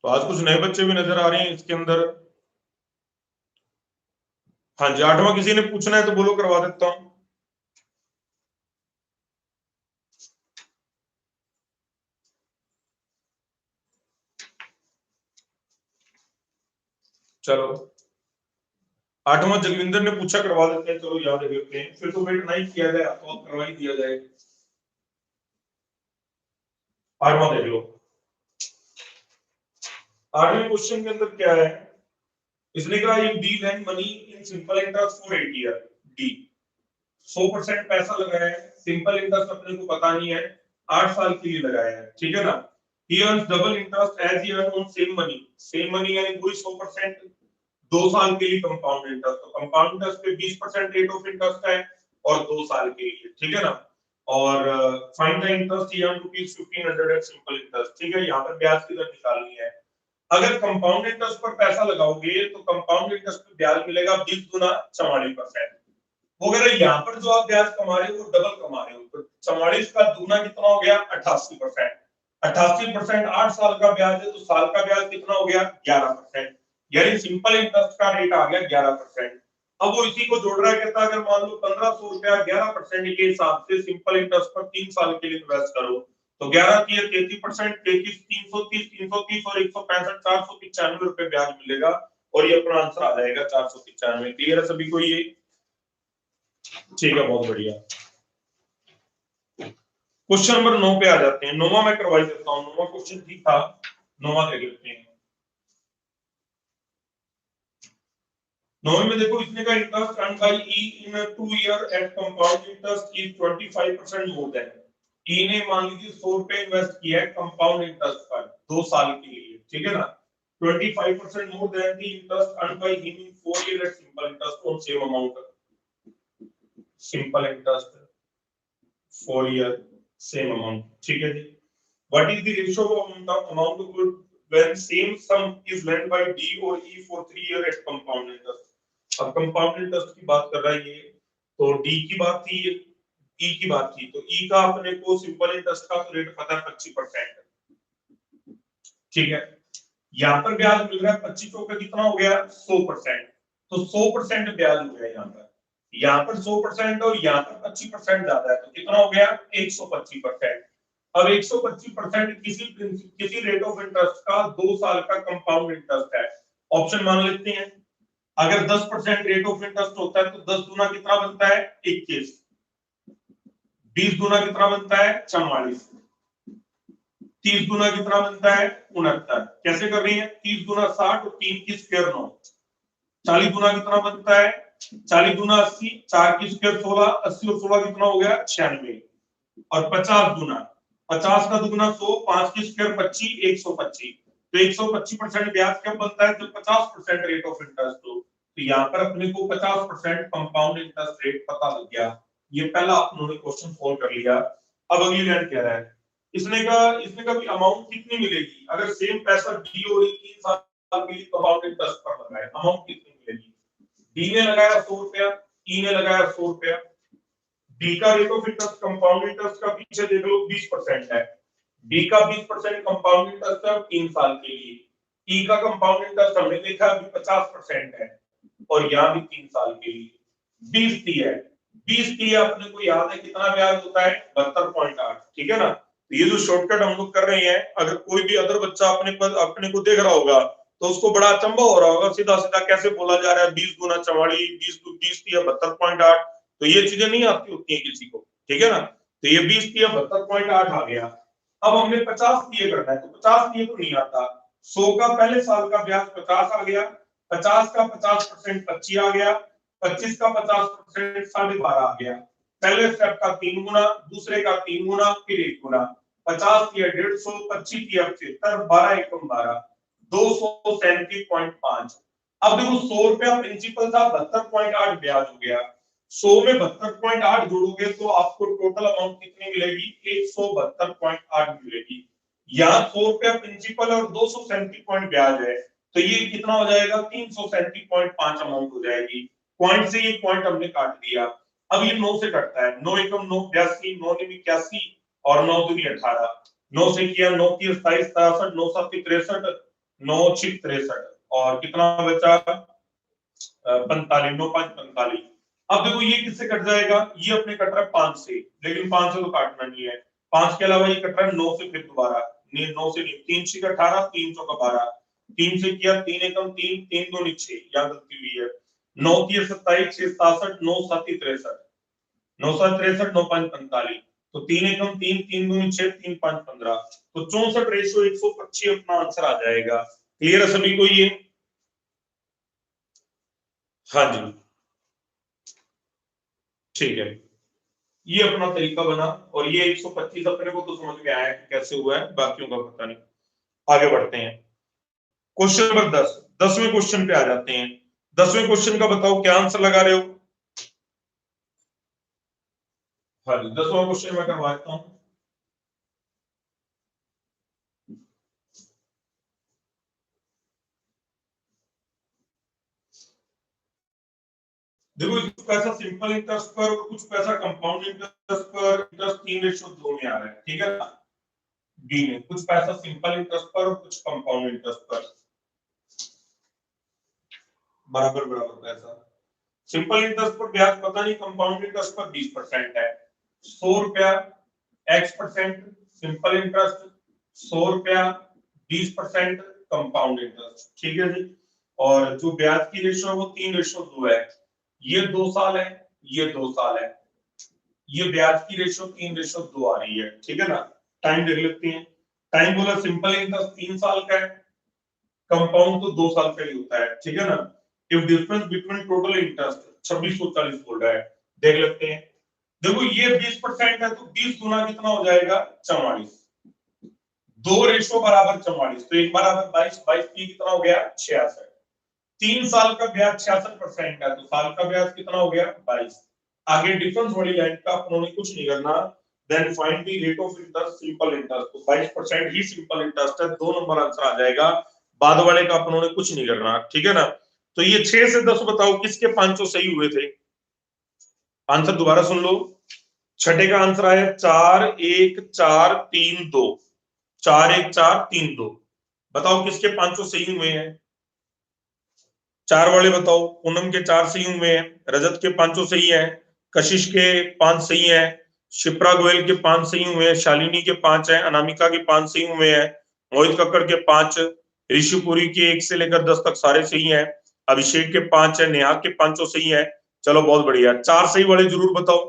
तो आज कुछ नए बच्चे भी नजर आ रहे हैं इसके अंदर। हाँ जी, 8वां किसी ने पूछना है तो बोलो, करवा देता हूं। चलो, 8वां जगविंदर ने पूछा, करवा देते हैं, चलो याद रखते हैं, फिर तो वेट नहीं किया जाए तो करवा ही दिया जाए। 8वां देख लो। 8वें क्वेश्चन के अंदर क्या है, इसने कहा U D land money in simple interest for 8 year. D 100% पैसा लगाया है, सिंपल इंटरेस्ट अपने को पता नहीं है, 8 साल के लिए लगाया है, ठीक है ना। He earns double interest as he earn on same money, same money यानी वही 100%, 2 साल के लिए कंपाउंड इंटरेस्ट, तो कंपाउंड इंटरेस्ट पे 20% रेट ऑफ इंटरेस्ट है, और 2 साल के लिए, ठीक है ना। और find the interest, he earn rupees 1500 at simple interest, ठीक है। यहाँ पर ब्याज कितना निकालनी है। अगर कंपाउंड इंटरेस्ट पर पैसा लगाओगे तो कंपाउंड इंटरेस्ट पे ब्याज मिलेगा 20 गुना 44%। वो कह रहे यहाँ पर जो आप ब्याज कमा रहे हो वो डबल कमा रहे हो, तो 44 का दूना कितना हो गया 88%। 88% 8 साल का ब्याज है, तो साल का ब्याज कितना हो गया 11%, यानी सिंपल इंटरेस्ट का रेट आ गया 11%। अब वो इसी को जोड़ रहा है, कहता है अगर मान लो 1500 रुपया 11% के हिसाब से सिंपल इंटरेस्ट पर 3 साल के लिए इन्वेस्ट करो, तो 11 की 33%, 33 330, 330 और 165 495 रुपए ब्याज मिलेगा, और ये अपना आंसर आ जाएगा 495। क्लियर है सभी को ये? ठीक है, बहुत बढ़िया। क्वेश्चन नंबर 9 पे आ जाते हैं। 9वां मैं करवाई देता हूं, 9वां क्वेश्चन ठीक था, 9वां देख लेते हैं। 9वें में देखो, इसने का interest earn by E in 2 year at compound interest is 25% more than. E ने मान लीजिए 100 रुपए इन्वेस्ट किया है कंपाउंड इंटरेस्ट पर 2 साल के लिए, ठीक है ना। 25% more than the interest earn by him in 4 year at simple interest on same amount. Simple interest 4 year same amount, ठीक है जी। What is the ratio of amount of good when same sum is lent by D or E for 3 year at compound interest? अब compound interest की बात कर रहा है ये, तो डी की बात थी, ई की बात थी, तो ई का अपने को सिंपल इंटरेस्ट का रेट पता है 25%, ठीक है। यहाँ पर ब्याज मिल रहा है 25 का कितना हो गया 100%, तो 100% ब्याज हो गया यहाँ पर 100% और यहाँ पर 25% ज्यादा है, तो कितना हो गया 125%। अब 125% किसी रेट ऑफ इंटरेस्ट का 2 साल का कंपाउंड इंटरेस्ट है, ऑप्शन मान लेते हैं। अगर 10% रेट ऑफ इंटरेस्ट होता है तो 10 गुना कितना बनता है 21, 20 गुना कितना बनता है 44, 30 गुना कितना बनता है 69। कैसे कर रही है, 30 गुना 60 और 3 की स्क्वायर 9, 40 गुना कितना बनता है 40 गुना 80, 4 की स्क्वायर 16, 80 और 16 कितना हो गया 96, और 50 गुना 50 का दुगुना 100, 5 की स्क्वायर 25, 125, तो 125% ब्याज कब बनता है जब 50% रेट ऑफ इंटरेस्ट हो। तो यहाँ पर अपने को 50% कंपाउंड इंटरेस्ट रेट पता लग गया, ये पहला उन्होंने क्वेश्चन सॉल्व कर लिया। अब अगली लाइन कह रहा है इसने का भी अमाउंट कितनी मिलेगी अगर सेम पैसा डी और 3 साल के लिए कंपाउंड इंटरेस्ट पर लगाए, अमाउंट कितनी मिलेगी? डी ने लगाया 100 रुपया, ई ने लगाया 100 रुपया। डी का rate of interest compound interest का पीछे देख लो 20% है, डी का 20% कंपाउंड इंटरेस्ट है 3 साल के लिए, ई का कंपाउंड इंटरेस्ट हमने देखा अभी 50% है और यहाँ भी 3 साल के लिए 20 दिया है। 20 दिया अपने को याद है कितना ब्याज होता है 72.8, ठीक है ना। तो ये जो शॉर्टकट हम लोग कर रहे हैं, अगर कोई भी अदर बच्चा अपने को देख रहा होगा तो उसको बड़ा अचंभा हो रहा होगा, सीधा सीधा कैसे बोला जा रहा है 20 गुना 44, 20 दिया 72.8, तो ये चीजें नहीं आती होती है किसी को, ठीक है ना। तो ये 20 दिया 72.8 आ गया। अब हमने 50 दिए करना है, तो 50 दिए तो नहीं आता, 100 का पहले साल का ब्याज 50 आ गया, 50 का 50% 25 आ गया, 25 का 50% 12.5 आ गया। पहले स्टेप का 3 गुना, दूसरे का 3 गुना, फिर 1 गुना। 50 किया 150, 25 किया 75, 12 एकम 12, 237.5। अब देखो 100 रुपया प्रिंसिपल था, 72.8 ब्याज हो गया, 100 में 72.8 जोड़ोगे तो आपको टोटल अमाउंट कितनी मिलेगी 172.8 मिलेगी। यहाँ 100 रुपया प्रिंसिपल और 237 पॉइंट ब्याज है, तो ये कितना हो जाएगा 337.5 अमाउंट हो जाएगी। पॉइंट से ये पॉइंट हमने काट दिया। अब ये 9 से कटता है, 9 एकम 9 82, 9 निमी 81 और 9 दूनी 18, 9 से किया 9 की 27 63, 9 7 63, 9 6 63 और कितना बचा 45, 9 5 45। अब देखो ये किससे कट जाएगा, ये अपने कट रहा है 5 से, लेकिन 5 से तो काटना नहीं है, 5 के अलावा ये कट रहा है 9 से, फिर दोबारा 9 से नहीं, 3 6 18, 3 चौका 12, 3 से किया 3 एकम 3, 3 2 6, यहाँ गलती हुई है, 9 की 27 6 67, 9 7 63, 9 7 63, 9 5 45, तो 3 एकम 3, 3 2 6, 3 5 15, तो 64 रेशियो 125 अपना आंसर आ जाएगा। क्लियर है सभी को ये? हाँ जी ठीक है, ये अपना तरीका बना और ये 125 अपने को तो समझ में आया कि कैसे हुआ है, बाकियों का पता नहीं। आगे बढ़ते हैं, क्वेश्चन नंबर 10, 10वें क्वेश्चन पे आ जाते हैं। 10वें क्वेश्चन का बताओ क्या आंसर लगा रहे हो? हाँ जी 10वां क्वेश्चन मैं करवाता हूं। देखो कुछ पैसा सिंपल इंटरेस्ट पर और कुछ पैसा कंपाउंड इंटरेस्ट पर, इंटरेस्ट 3:2 में आ रहा है, ठीक है ना। बी में कुछ पैसा सिंपल इंटरेस्ट पर और कुछ कंपाउंड इंटरेस्ट पर, बराबर बराबर पैसा। सिंपल इंटरेस्ट पर ब्याज पता नहीं, कंपाउंड इंटरेस्ट पर 20% है, 100 रुपया x% सिंपल इंटरेस्ट, 100 रुपया 20% कंपाउंड इंटरेस्ट, ठीक है जी। और जो ब्याज की रेशो है वो 3:2 है, ये 2 साल है, ये 2 साल है, ये ब्याज की रेशो 3:2 आ रही है, ठीक है ना। टाइम देख लेते हैं, टाइम बोला सिंपल इंटरेस्ट 3 साल का है, कंपाउंड तो 2 साल का ही होता है, ठीक है ना। If difference between total interest 2640 बोल रहा है, देख लेते हैं। देखो ये 20% है तो 20 गुना कितना हो जाएगा 44, 2 रेशो बराबर 44, तो एक बराबर 22, 22 की कितना हो गया 66, 3 साल का ब्याज 66% है तो साल का ब्याज कितना हो गया 22। आगे डिफरेंस वाली लाइन का अपनों ने कुछ नहीं करना, then find the rate of interest simple interest, तो 22% ही सिंपल इंटरेस्ट है, 2 नंबर आंसर आ जाएगा, बाद वाले का अपनों ने कुछ नहीं करना, ठीक है ना। तो ये 6 से 10 बताओ किसके 500 सही हुए थे? आंसर दोबारा सुन लो, छठे का आंसर आया 4 1 4 3 2, 4 1 4 3 2, बताओ किसके 500 सही हुए हैं? चार वाले बताओ, पूनम के 4 सही हुए हैं, रजत के 500 सही है, कशिश के 5 सही है, शिप्रा गोयल के 5 सही हुए हैं, शालिनी के 5 है, अनामिका के 5 सही हुए हैं, मोहित कक्कड़ के 5, ऋषिपुरी के 1 से लेकर 10 तक सारे सही हैं, अभिषेक के 5 है, नेहा के 500 सही है। चलो बहुत बढ़िया, 4 सही वाले जरूर बताओ।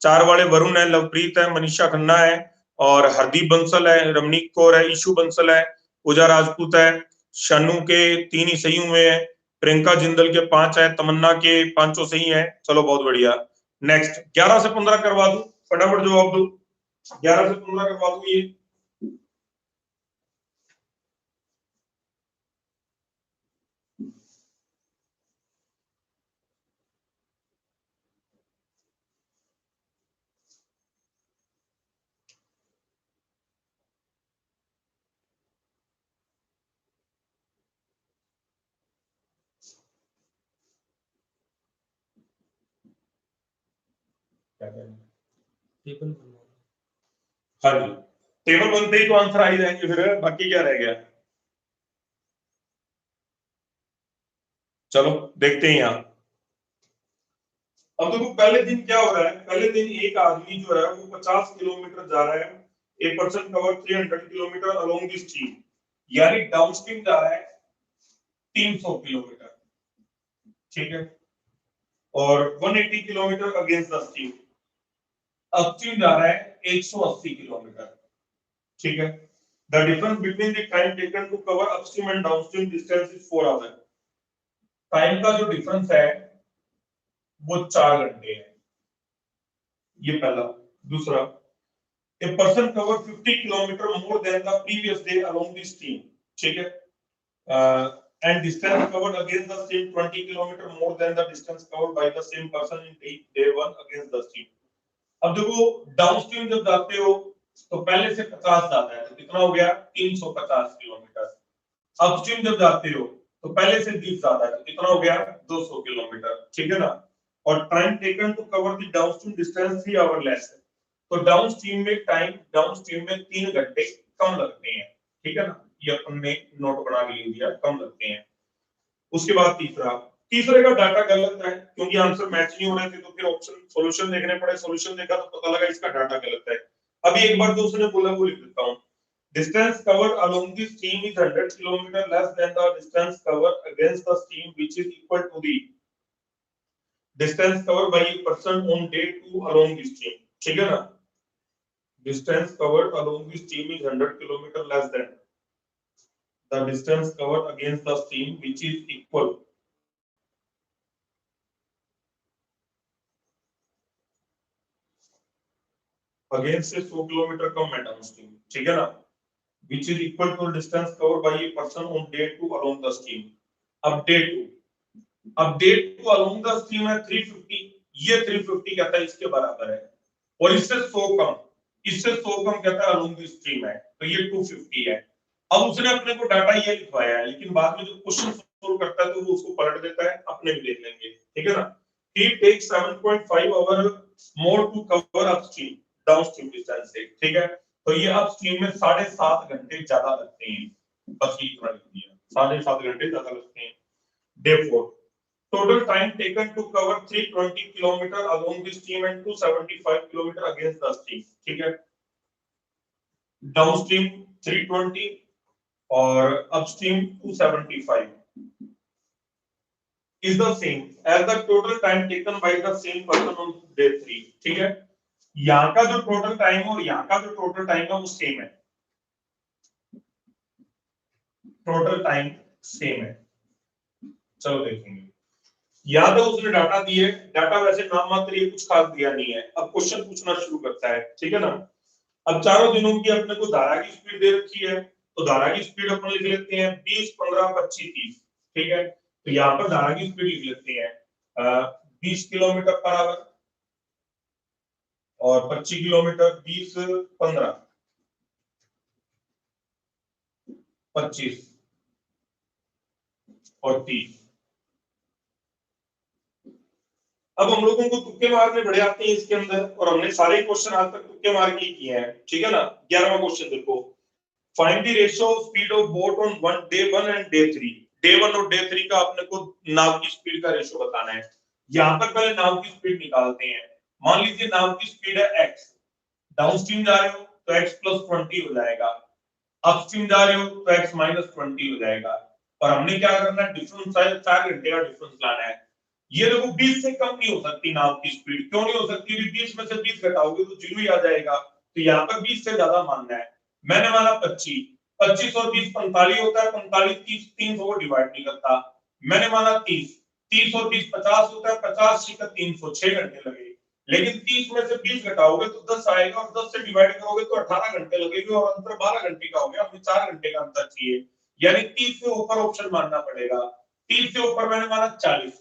4 वाले वरुण है, लवप्रीत है, मनीषा खन्ना है और हरदीप बंसल है, रमनीक कौर है, ईशु बंसल है, पूजा राजपूत है, शनु के 3 ही सही हुए हैं, प्रियंका जिंदल के 5 है, तमन्ना के 500 सही है। चलो बहुत बढ़िया, नेक्स्ट 11 से 15 करवा दू, फटाफट जवाब दो, 11 से 15 करवा दू ये। क्या करें? टेबल हाँ जी, टेबल बनते ही तो आंसर आ ही जाएंगे, फिर बाकी क्या रह गया। चलो देखते हैं यहाँ। अब देखो पहले दिन क्या हो रहा है, पहले दिन एक आदमी जो है वो 50 किलोमीटर जा रहा है, a person cover 300 kilometre along this stream, यानी डाउनस्ट्रीम जा रहा है 300 किलोमीटर, ठीक है, और 180 kilometre against the stream. Upstream जा रहा है 180 किलोमीटर, ठीक है। The difference between the time taken to cover upstream and downstream distance is 4 hour. Time का जो डिफरेंस है वो 4 घंटे है, ये पहला। दूसरा, a person covered 50 kilometer more than the previous day along the stream, ठीक है, and distance covered against the stream 20 kilometer more than the distance covered by the same person in day 1 against the stream। अब देखो down stream जब जाते हो तो पहले से 50 ज्यादा है, तो कितना हो गया 350 किलोमीटर। अपस्ट्रीम जब जाते हो तो पहले से 20 ज्यादा है, तो कितना हो गया 200 किलोमीटर, ठीक है ना। और time taken to cover the downstream distance 3 hour less है, तो डाउनस्ट्रीम में टाइम, डाउनस्ट्रीम में 3 घंटे कम लगते हैं, ठीक है ना, ये अपन ने नोट बना के लिख दिया, कम लगते हैं। उसके बाद तीसरा, तीसरे का डाटा गलत है, क्योंकि आंसर मैच नहीं हो रहे थे, तो फिर ऑप्शन सॉल्यूशन देखने पड़े, सॉल्यूशन देखा तो पता लगा इसका डाटा गलत है। अभी एक बार जो उसने बोला वो लिख देता हूं। Distance covered along the stream is 100 km less than the distance covered against the stream, which is equal to the distance covered by a person on day 2 along the stream, ठीक है ना। Distance covered along the stream is 100 km less than the distance covered against the stream, which is equal against से 100 kilometre कम है downstream, ठीक है ना, which is equal to distance covered by a person on day 2 along the stream। अब day 2, अब day 2 along the stream है 350, ये 350 कहता है इसके बराबर है, और इससे 100 कम, इससे 100 कम कहता है along the stream है, तो ये 250 है। अब उसने अपने को डाटा ये लिखवाया है, लेकिन बाद में जो क्वेश्चन सोल्व करता है तो वो उसको पलट देता है, अपने भी देख लेंगे, ठीक है ना। He takes 7.5 hour more to cover upstream, downstream distance से, ठीक है, तो ये अपस्ट्रीम में 7.5 घंटे ज्यादा लगते हैं, बस ये इतना लिख दिया, 7.5 घंटे ज्यादा लगते हैं। Day 4, total time taken to cover 320 km along the stream and 275 km against the stream, ठीक है, डाउनस्ट्रीम 320 और upstream 275 is the same as the total time taken by the same person on day 3, ठीक है। यहाँ का जो total time और यहाँ का जो टोटल टाइम है वो सेम है, टोटल टाइम सेम है। चलो देखेंगे, याद है उसने डाटा दिए, डाटा वैसे नाम मात्र ये कुछ खास दिया नहीं है। अब क्वेश्चन पूछना शुरू करता है, ठीक है ना। अब चारों दिनों की अपने को धारा की स्पीड दे रखी है, तो धारा की स्पीड अपन लिख लेते हैं 20, 15, 25, 30, ठीक है। तो यहाँ पर धारा की स्पीड लिख लेते हैं 20 किलोमीटर पर आवर, और 25 किलोमीटर, 20, 15, 25 और 30। अब हम लोगों को तुक्के मारने बड़े आते हैं इसके अंदर, और हमने सारे क्वेश्चन आज तक तुक्के मार के किए हैं, ठीक है ना। 11वां क्वेश्चन देखो, find the ratio of speed of boat on day 1 and day 3। Day 1 और डे 3 का अपने को नाव की स्पीड का रेशियो बताना है। यहां पर पहले नाव की स्पीड निकालते हैं। मान लीजिए नाव की स्पीड है x, डाउनस्ट्रीम जा रहे हो तो x + 20 हो जाएगा, अपस्ट्रीम जा रहे हो तो x - 20 हो जाएगा, और हमने क्या करना है, डिफरेंस 4 घंटे का डिफरेंस लाना है। ये देखो 20 से कम नहीं हो सकती नाव की स्पीड, क्यों नहीं हो सकती, 20 में से 20 घटाओगे तो 0 ही आ जाएगा, तो यहाँ पर 20 से ज्यादा मानना है। मैंने माना 25, 25 और 20 45 होता है, 45 30 300 को डिवाइड नहीं करता। मैंने माना 30, 30 और 20 50 होता है, 50 × 300, 6 घंटे लगेंगे। लेकिन 30 में से 20 घटाओगे तो 10 आएगा, और 10 से डिवाइड करोगे तो 18 घंटे लगेंगे, और अंतर 12 घंटे का हो गया। हमें 4 घंटे का अंतर चाहिए, यानी 30 से ऊपर ऑप्शन मानना पड़ेगा। 30 से ऊपर मैंने माना 40,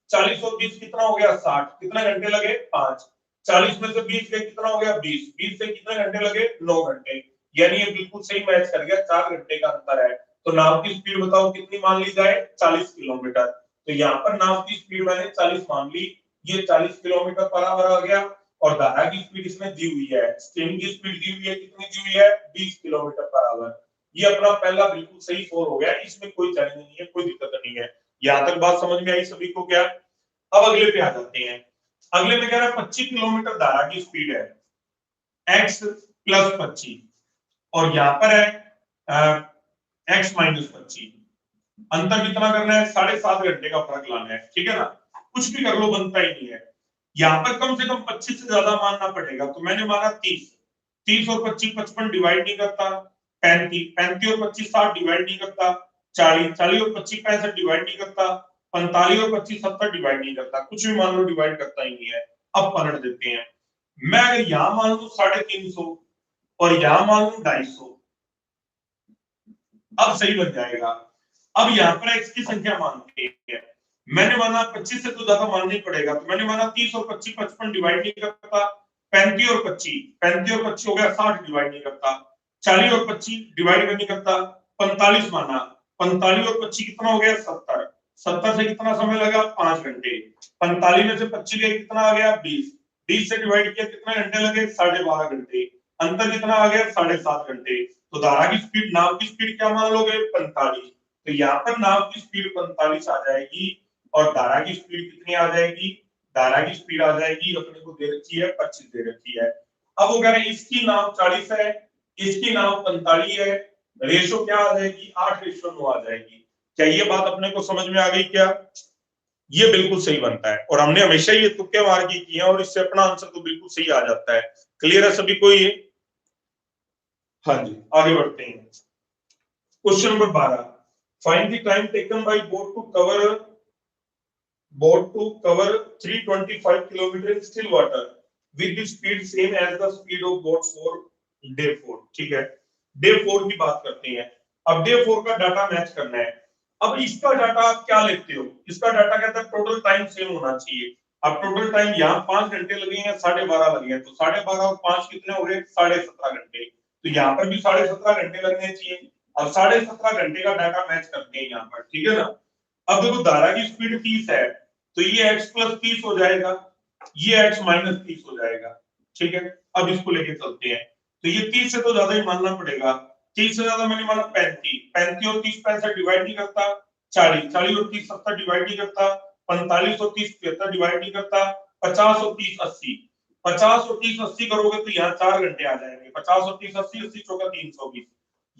40 और 20 कितना हो गया 60, कितने घंटे लगे 5, 40 में से 20 गए कितना हो गया 20, 20 से कितने घंटे लगे 9 घंटे, यानी ये बिल्कुल सही मैच कर गया, 4 घंटे का अंतर है। तो नाव की स्पीड बताओ कितनी मान ली जाए, 40 किलोमीटर। तो यहाँ पर नाव की स्पीड मैंने 40 मान ली, ये 40 किलोमीटर पर आवर आ गया। और धारा की स्पीड इसमें दी हुई है, स्टीम की स्पीड दी हुई है, कितनी दी हुई है 20 किलोमीटर पर आवर। ये अपना पहला बिल्कुल सही फोर हो गया, इसमें कोई चैलेंज नहीं है, कोई दिक्कत नहीं है। यहां तक बात समझ में आई सभी को क्या? अब अगले पे आ जाते हैं। अगले में कह रहा है 25 किलोमीटर धारा की स्पीड है, x प्लस 25 और यहां पर है x माइनस 25। अंतर कितना करना है? 7.5 घंटे का फर्क लाना है, ठीक है ना? कुछ भी कर लो बनता ही नहीं है। यहाँ पर कम से कम 25 से ज्यादा मानना पड़ेगा, तो मैंने माना 30। 30 और 25 55 डिवाइड नहीं करता, 35 35 और 25 60 डिवाइड नहीं करता, 40 40 और 25 65 डिवाइड नहीं करता, 45 और 25 70 डिवाइड नहीं करता, कुछ भी मान लो डिवाइड करता ही नहीं है। अब पलट देते हैं। मैं अगर यहां मान लू 350 और यहां मान लू 250, अब सही बन जाएगा। अब यहाँ पर x की संख्या मानते हैं, मैंने माना 25 से तो ज्यादा मानना ही पड़ेगा, तो मैंने माना 30 और 25 55 डिवाइड नहीं करता, 35 और 25 हो गया 60 डिवाइड नहीं करता, 40 और 25 डिवाइड नहीं करता, 45 माना, 45 और 25 कितना हो गया 70, 70 से कितना समय लगा 5 घंटे, 45 में से 25 गया कितना आ गया 20, 20 से डिवाइड किया कितने घंटे लगे 12.5 घंटे, अंतर कितना आ गया 7.5 घंटे। तो धारा की स्पीड, नाव की स्पीड क्या मान लोगे 45, तो यहाँ पर नाव की स्पीड 45 आ जाएगी और धारा की स्पीड कितनी आ जाएगी? धारा की स्पीड आ जाएगी, अपने को दे रखी है 25 दे रखी है। अब वो कह रहे हैं इसकी नाव 40 है, इसकी नाव 45 है, रेशो क्या आ जाएगी 8:9 आ जाएगी। क्या ये बात अपने को समझ में आ गई क्या? ये बिल्कुल सही बनता है और हमने हमेशा ये तुक्के मार के किए हैं और इससे अपना आंसर तो बिल्कुल सही आ जाता है। क्लियर है सभी को ये? हाँ जी, आगे बढ़ते हैं। Question number 12, find the time taken by boat to cover 325 kilometre in still water with the speed same as the speed of boat for day 4। ठीक है, डे 4 की बात करते हैं। अब डे 4 का डाटा मैच करना है। अब इसका डाटा आप क्या लेते हो? इसका डाटा कहता है टोटल टाइम सेम होना चाहिए। अब टोटल टाइम यहाँ 5 घंटे लगे हैं, 12.5 लगे हैं, तो 12.5 और 5 कितने हो गए 17.5 घंटे, तो यहाँ पर भी 17.5 घंटे लगने चाहिए। अब 17.5 घंटे का डाटा मैच करते हैं यहाँ पर, ठीक है ना? अब देखो धारा की स्पीड 30 है, तो ये x प्लस 30 हो जाएगा, ये x माइनस 30 हो जाएगा, ठीक है? अब इसको लेके चलते हैं, तो ये 30 से तो ज्यादा ही मानना पड़ेगा। 30 से ज्यादा मैंने माना 35, 35 और 30 65 डिवाइड नहीं करता, 40 40 और 30 70 डिवाइड नहीं करता, 45 और 30 75 डिवाइड नहीं करता, 50 और 30 80, 50 और 30 80 करोगे तो यहाँ 4 घंटे आ जाएंगे। 50 और 30 80, 80 चौका 320,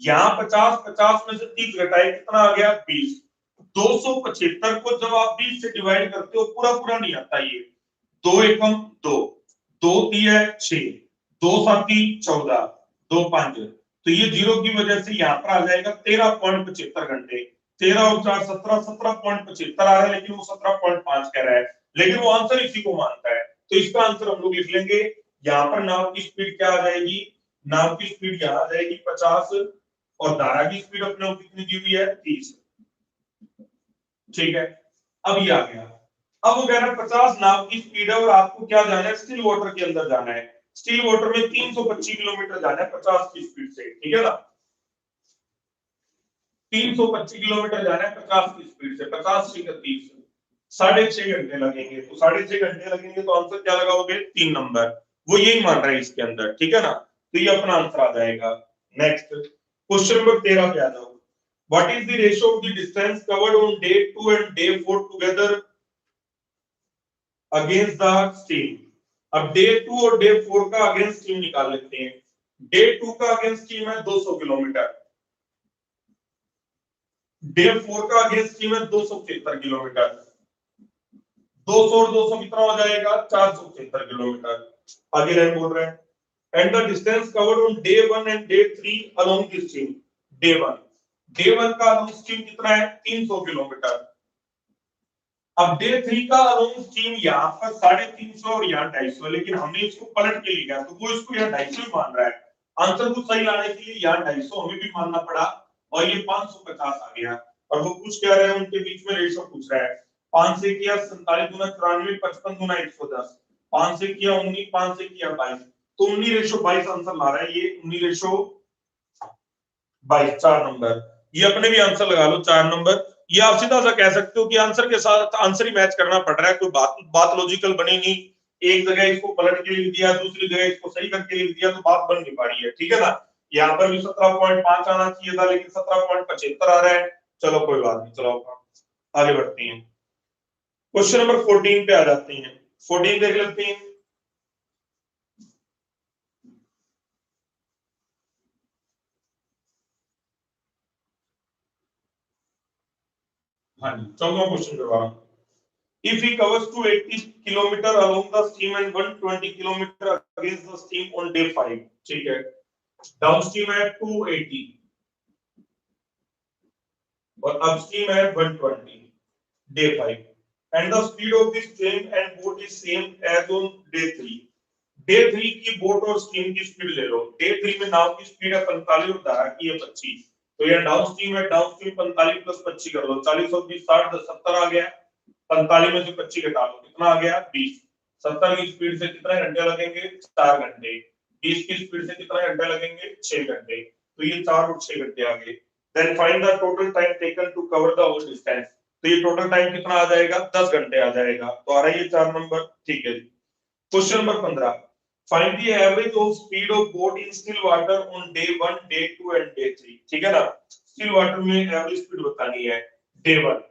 यहाँ 50 50 में से 30 घटाए कितना आ गया 20। 275 को जब आप 20 से डिवाइड करते हो पूरा पूरा नहीं आता ये, 2 एकम 2, 2 3 6, 2 7 14, 2 5, तो ये जीरो की वजह से यहाँ पर आ जाएगा 13.75 घंटे। 13 और 4 17, 17.75 आ रहा है, लेकिन वो 17.5 कह रहा है, लेकिन वो आंसर इसी को मानता है, तो इसका आंसर हम लोग लिख लेंगे। यहाँ पर नाव की स्पीड क्या आ जाएगी? नाव की स्पीड यहाँ आ जाएगी 50 और धारा की स्पीड अपने को कितनी दी हुई है 30। ठीक है, अब ये आ गया। अब वो कह रहा है 50 नाव की स्पीड है और आपको क्या जाना है स्टिल वाटर के अंदर जाना है। स्टिल वाटर में 325 किलोमीटर जाना है 50 की स्पीड से, ठीक है ना? 325 किलोमीटर जाना है 50 की स्पीड से, 50 से 30, 6.5 घंटे लगेंगे, तो 6.5 घंटे लगेंगे तो आंसर क्या लगाओगे 3 नंबर, वो यही मान रहा है इसके अंदर, ठीक है ना? तो ये अपना आंसर आ जाएगा। नेक्स्ट क्वेश्चन नंबर 13 पे आ जाओ। What is the ratio of the distance covered on day 2 and day 4 together against the steam? अब डे 2 और डे 4 का अगेंस्ट स्टीम निकाल लेते हैं। डे 2 का अगेंस्ट स्टीम है 200 किलोमीटर, डे 4 का अगेंस्ट स्टीम है 273 किलोमीटर, 200 और 200 कितना हो जाएगा 473 किलोमीटर। आगे रैन बोल रहे हैं and the distance covered on day 1 and day 3 along the stream. Day 1 का अलोंग स्ट्रीम कितना है 300 किलोमीटर। अब डे 3 का अलोंग स्ट्रीम यहाँ पर 350 और यहाँ 250, लेकिन हमने इसको पलट के लिया तो वो इसको यहाँ 250 मान रहा है। आंसर को सही लाने के लिए यहाँ 250 हमें भी मानना पड़ा और ये 550 आ गया। और वो पूछ क्या रहे हैं, उनके बीच में रेशो पूछ रहा है। 5 से किया 47 गुना 94, 55 गुना 110, 5 से किया 19, 5 से किया 22, तो 19:22 आंसर ला रहा है ये 19:22, 4 नंबर। ये अपने भी आंसर लगा लो 4 नंबर। ये आप सीधा सा कह सकते हो कि आंसर के साथ आंसर ही मैच करना पड़ रहा है, कोई बात लॉजिकल बनी नहीं, एक जगह इसको पलट के लिख दिया, दूसरी जगह इसको सही करके लिख दिया, तो बात बन नहीं पा रही है, ठीक है ना। यहाँ पर भी 17.5 आना चाहिए था, लेकिन 17.75 आ रहा है। चलो कोई बात नहीं, चलो आगे बढ़ते हैं। क्वेश्चन नंबर 14 पे आ जाते हैं। 14 देख लेते हैं। हाँ जी, 14वां क्वेश्चन करवा रहा हूं। If he covers 280 kilometre along the stream and 120 kilometre against the stream on day 5, ठीक है, डाउनस्ट्रीम है 280 और अपस्ट्रीम है 120 day 5, and the speed of the stream and boat is same as on day 3। Day 3 की boat और stream की speed ले लो। Day 3 में नाव की स्पीड है 45 और धारा की है 25, तो ये डाउनस्ट्रीम है, डाउनस्ट्रीम 45 प्लस 25 कर लो, 40 और 20 60 70 आ गया। 45 में से 25 घटा लो, कितना आ गया 20। 70 की स्पीड से कितने घंटे लगेंगे 4 घंटे। 20 की स्पीड से कितने घंटे लगेंगे 6 घंटे। तो ये 4 और 6 घंटे आ गए। Then find the total time taken to cover the whole distance. तो ये टोटल टाइम कितना आ जाएगा 10 घंटे आ जाएगा। तो आ रहा है ये 4 नंबर, ठीक है जी। Question number 15, find the average of speed of boat in still water on day 1 day 2 and day 3, ठीक है ना। स्टिल वाटर में एवरेज स्पीड बतानी है। डे 1,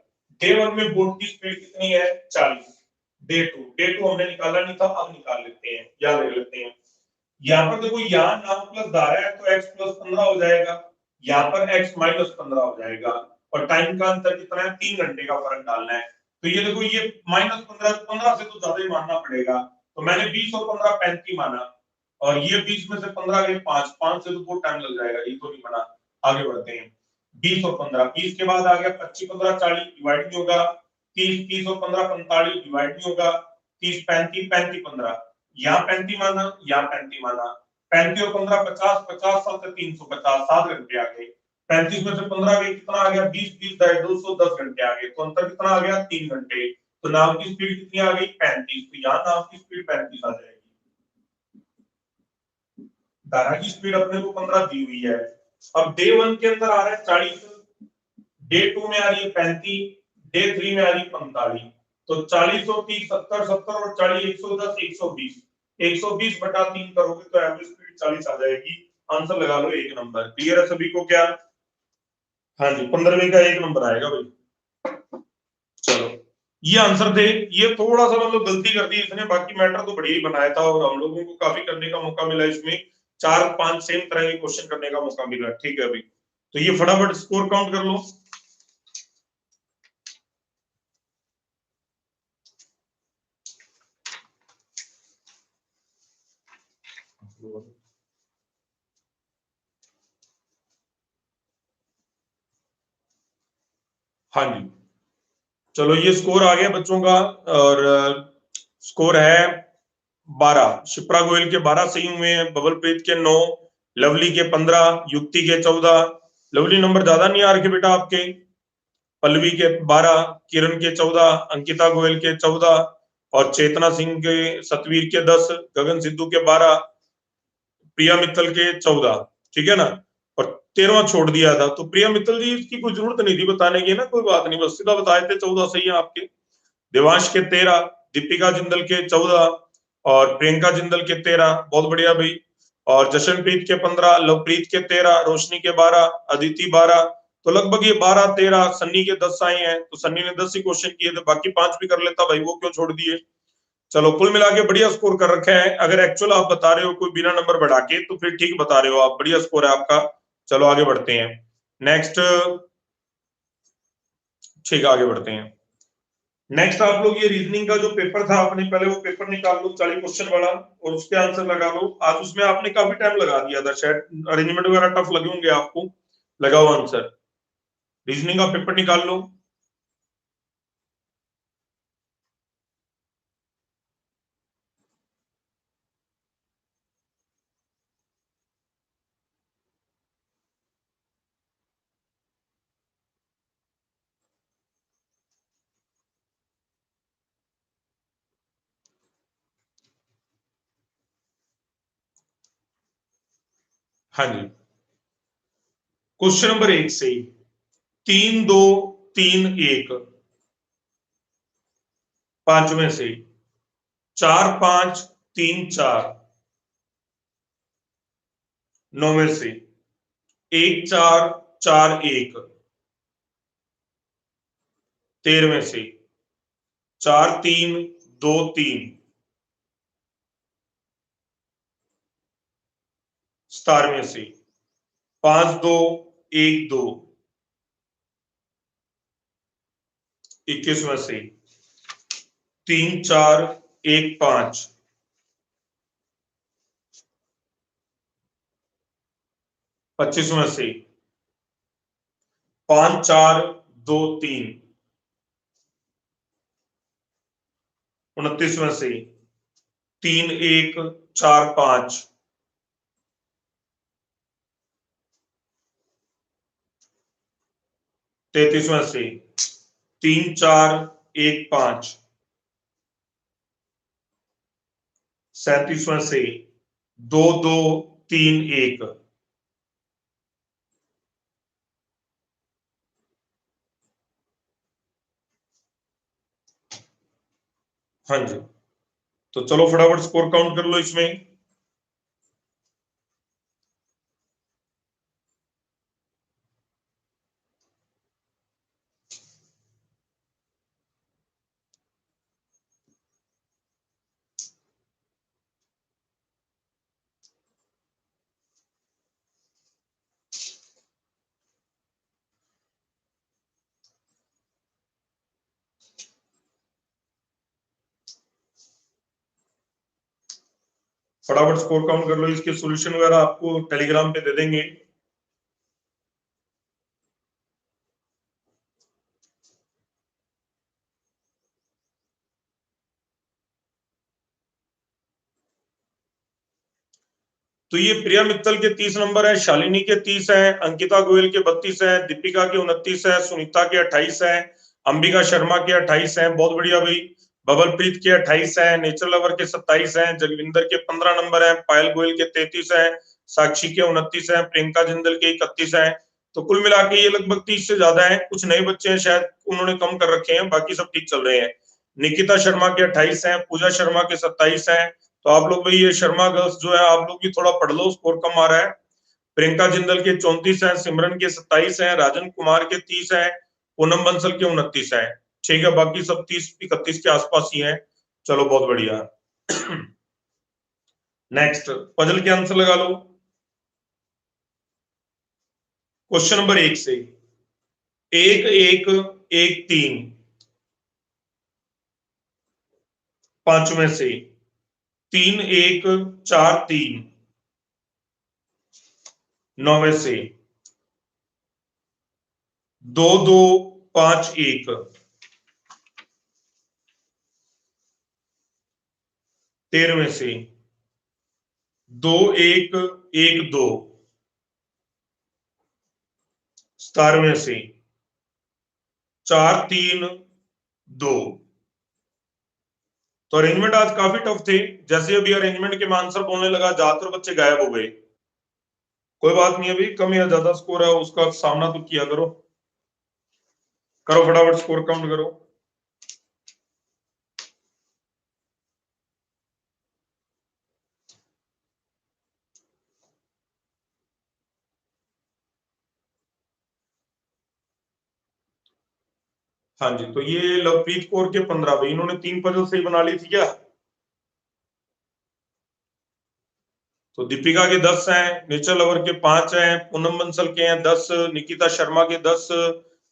डे 1 में बोट की स्पीड कितनी है 40। डे 2 हमने निकाला नहीं था, अब निकाल लेते हैं, याद रख लेते हैं। यहाँ पर देखो, यहाँ नाम प्लस धारा है तो x प्लस 15 हो जाएगा, यहाँ पर x माइनस 15 हो जाएगा, और टाइम का अंतर कितना है 3 घंटे का फर्क डालना है। तो ये देखो, ये माइनस 15 से तो ज्यादा ही मानना पड़ेगा, तो मैंने 20 और 15 35 माना, और ये 20 में से 15 गए 5 से तो बहुत टाइम लग जाएगा, ये तो नहीं बना। आगे बढ़ते हैं। 20 और 15, 20 के बाद आ गया 25 15 40 डिवाइड नहीं होगा। 30 और 15 45 डिवाइड नहीं होगा। 30 35 35 15, यहाँ 35 माना, यहाँ 35 माना। 35 और 15 50, 50 7 350, 7 घंटे आ गए। 35 में से 15 गए, कितना आ गया 20 20 200, 10 घंटे आ गए। तो अंतर कितना आ गया 3 घंटे। तो नाव की स्पीड कितनी आ गई 35। तो यहाँ नाव की स्पीड 35 आ जाएगी। धारा की स्पीड अपने को 15 दी हुई है। अब डे 1 के अंदर आ रहा है 40, डे 2 में आ रही है 35, डे 3 में आ रही है 45। तो 40 और 30 70 70 और 40 110 120, 120 बटा 3 करोगे तो एवरेज स्पीड 40 आ जाएगी। आंसर लगा लो 1 नंबर। क्लियर है सभी को क्या? हाँ जी, 15वें का 1 नंबर आएगा भाई। चलो, ये आंसर थे। ये थोड़ा सा मतलब गलती कर दी इसने, बाकी मैटर तो बढ़िया ही बनाया था, और हम लोगों को काफी करने का मौका मिला इसमें। 4-5 सेम तरह के क्वेश्चन करने का मौका मिला, ठीक है भाई। तो ये फटाफट स्कोर काउंट कर लो। हाँ जी, चलो ये स्कोर आ गया बच्चों का, और स्कोर है 12। शिप्रा गोयल के 12 सही हुए हैं, बबलप्रीत के 9, लवली के 15, युक्ति के 14। लवली नंबर ज्यादा नहीं आ रखे बेटा आपके। पल्लवी के 12, किरण के 14, अंकिता गोयल के 14, और चेतना सिंह के, सतवीर के 10, गगन सिद्धू के 12, प्रिया मित्तल के 14, ठीक है ना। और 13वां छोड़ दिया था, तो प्रिया मित्तल जी इसकी कोई जरूरत नहीं थी बताने की ना, कोई बात नहीं, बस सीधा बताए थे 14 सही है आपके। देवांश के 13, दीपिका जिंदल के 14, और प्रियंका जिंदल के 13, बहुत बढ़िया भाई। और जशनप्रीत के 15, लवप्रीत के 13, रोशनी के 12, अदिति 12। तो लगभग ये 12 13, सन्नी के 10 आए हैं, तो सन्नी ने 10 ही क्वेश्चन किए थे, बाकी 5 भी कर लेता भाई, वो क्यों छोड़ दिए। चलो, कुल मिला के बढ़िया स्कोर कर रखा है। अगर एक्चुअल आप बता रहे हो कोई बिना नंबर बढ़ा के, तो फिर ठीक बता रहे हो आप, बढ़िया स्कोर है आपका। चलो आगे बढ़ते हैं, नेक्स्ट। ठीक है, आगे बढ़ते हैं। नेक्स्ट आप लोग ये रीजनिंग का जो पेपर था, आपने पहले वो पेपर निकाल लो 40 क्वेश्चन वाला, और उसके आंसर लगा लो। आज उसमें आपने काफी टाइम लगा दिया था, शायद अरेंजमेंट वगैरह टफ लगे होंगे आपको। लगाओ आंसर, रीजनिंग का पेपर निकाल लो। हाँ जी, क्वेश्चन नंबर 1 से 3 2 3 1, 5वें से 4 5 3 4, 9 में से 1 4 4 1, 13 में से 4 3 2 3, 17 में से 5 2 1 2, 21 में से 3 4 1 5, 25 में से 5 4 2 3, 29 में से 3 1 4 5, 33 में से 3 4 1 5, 37 में से 2 2 3 1, हाँ जी। तो चलो फटाफट स्कोर काउंट कर लो इसमें। फटाफट स्कोर काउंट कर लो, इसके सॉल्यूशन वगैरह आपको टेलीग्राम पे दे देंगे। तो ये प्रिया मित्तल के 30 नंबर है, शालिनी के 30 है, अंकिता गोयल के 32 है, दीपिका के 29 है, सुनीता के 28 है, अंबिका शर्मा के 28 है, बहुत बढ़िया भाई। बबलप्रीत के 28 है, नेचर लवर के 27 है, जगविंदर के 15 नंबर है, पायल गोयल के 33 है, साक्षी के 29 है, प्रियंका जिंदल के 31 है। तो कुल मिला के ये लगभग 30 से ज्यादा है। कुछ नए बच्चे हैं शायद उन्होंने कम कर रखे हैं, बाकी सब ठीक चल रहे हैं। निकिता शर्मा के 28 है, पूजा शर्मा के 27 है। तो आप लोग भाई ये शर्मा गर्ल्स जो है आप लोग भी थोड़ा पढ़ लो, स्कोर कम आ रहा है। प्रियंका जिंदल के 34 है, सिमरन के 27 है, राजन कुमार के 30 है, पूनम बंसल के 29 है। ठीक है, बाकी सब 30-31 के आसपास ही है। चलो बहुत बढ़िया। नेक्स्ट पजल के आंसर लगा लो क्वेश्चन नंबर 1 से। 1 1 1 3, 5 में से 3 1 4 3, 9 में से 2 2 5 1, 13 में से 2 1 1 2, 17 में से 4 3 2। तो अरेंजमेंट आज काफी टफ थे। जैसे अभी अरेंजमेंट के मैं आंसर बोलने लगा, ज्यादातर बच्चे गायब हो गए। कोई बात नहीं, अभी कम या ज्यादा स्कोर है उसका सामना तो किया करो। करो फटाफट स्कोर काउंट करो। हाँ जी, तो ये लवप्रीत कौर के 15 भाई, इन्होंने 3 पजल सही बना ली थी क्या। तो दीपिका के 10 हैं, नेचर लवर के 5 हैं, पूनम बंसल के हैं 10, निकिता शर्मा के 10,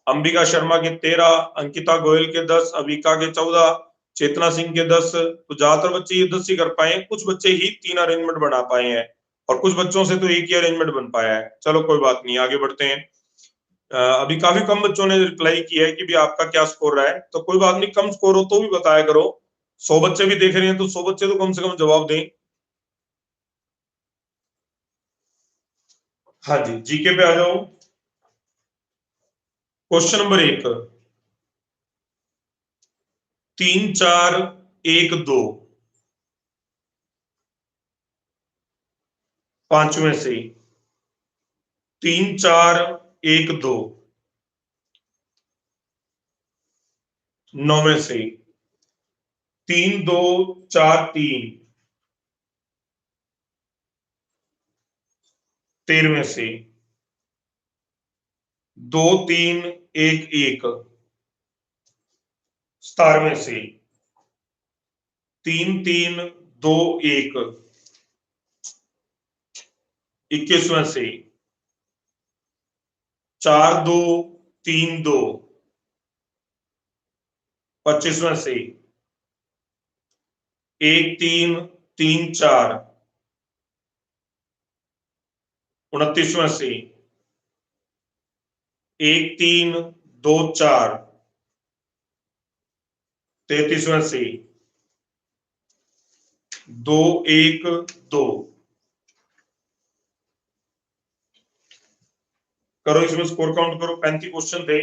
अंबिका शर्मा के 13, अंकिता गोयल के 10, अविका के 14, चेतना सिंह के 10। तो ज्यादातर बच्चे ये 10 ही कर पाए हैं, कुछ बच्चे ही 3 अरेंजमेंट बना पाए हैं और कुछ बच्चों से तो एक ही अरेंजमेंट बन पाया है। चलो कोई बात नहीं, आगे बढ़ते हैं। अभी काफी कम बच्चों ने रिप्लाई किया है कि भी आपका क्या स्कोर रहा है। तो कोई बात नहीं, कम स्कोर हो तो भी बताया करो। 100 बच्चे भी देख रहे हैं तो 100 बच्चे तो कम से कम जवाब दें। हाँ जी, जीके पे आ जाओ। क्वेश्चन नंबर 1, 3 4 1 2, 5 में से 3 4 1 2, 9 में से 3 2 4 3, 13वें से 2 3 1 1, 17वें से 3 3 2 1, 21वें से 4 2 3 2, 25वें से 1 3 3 4, 29वें से 1 3 2 4, 33वें से 2 1 2। करो इसमें स्कोर काउंट करो, 35 क्वेश्चन थे।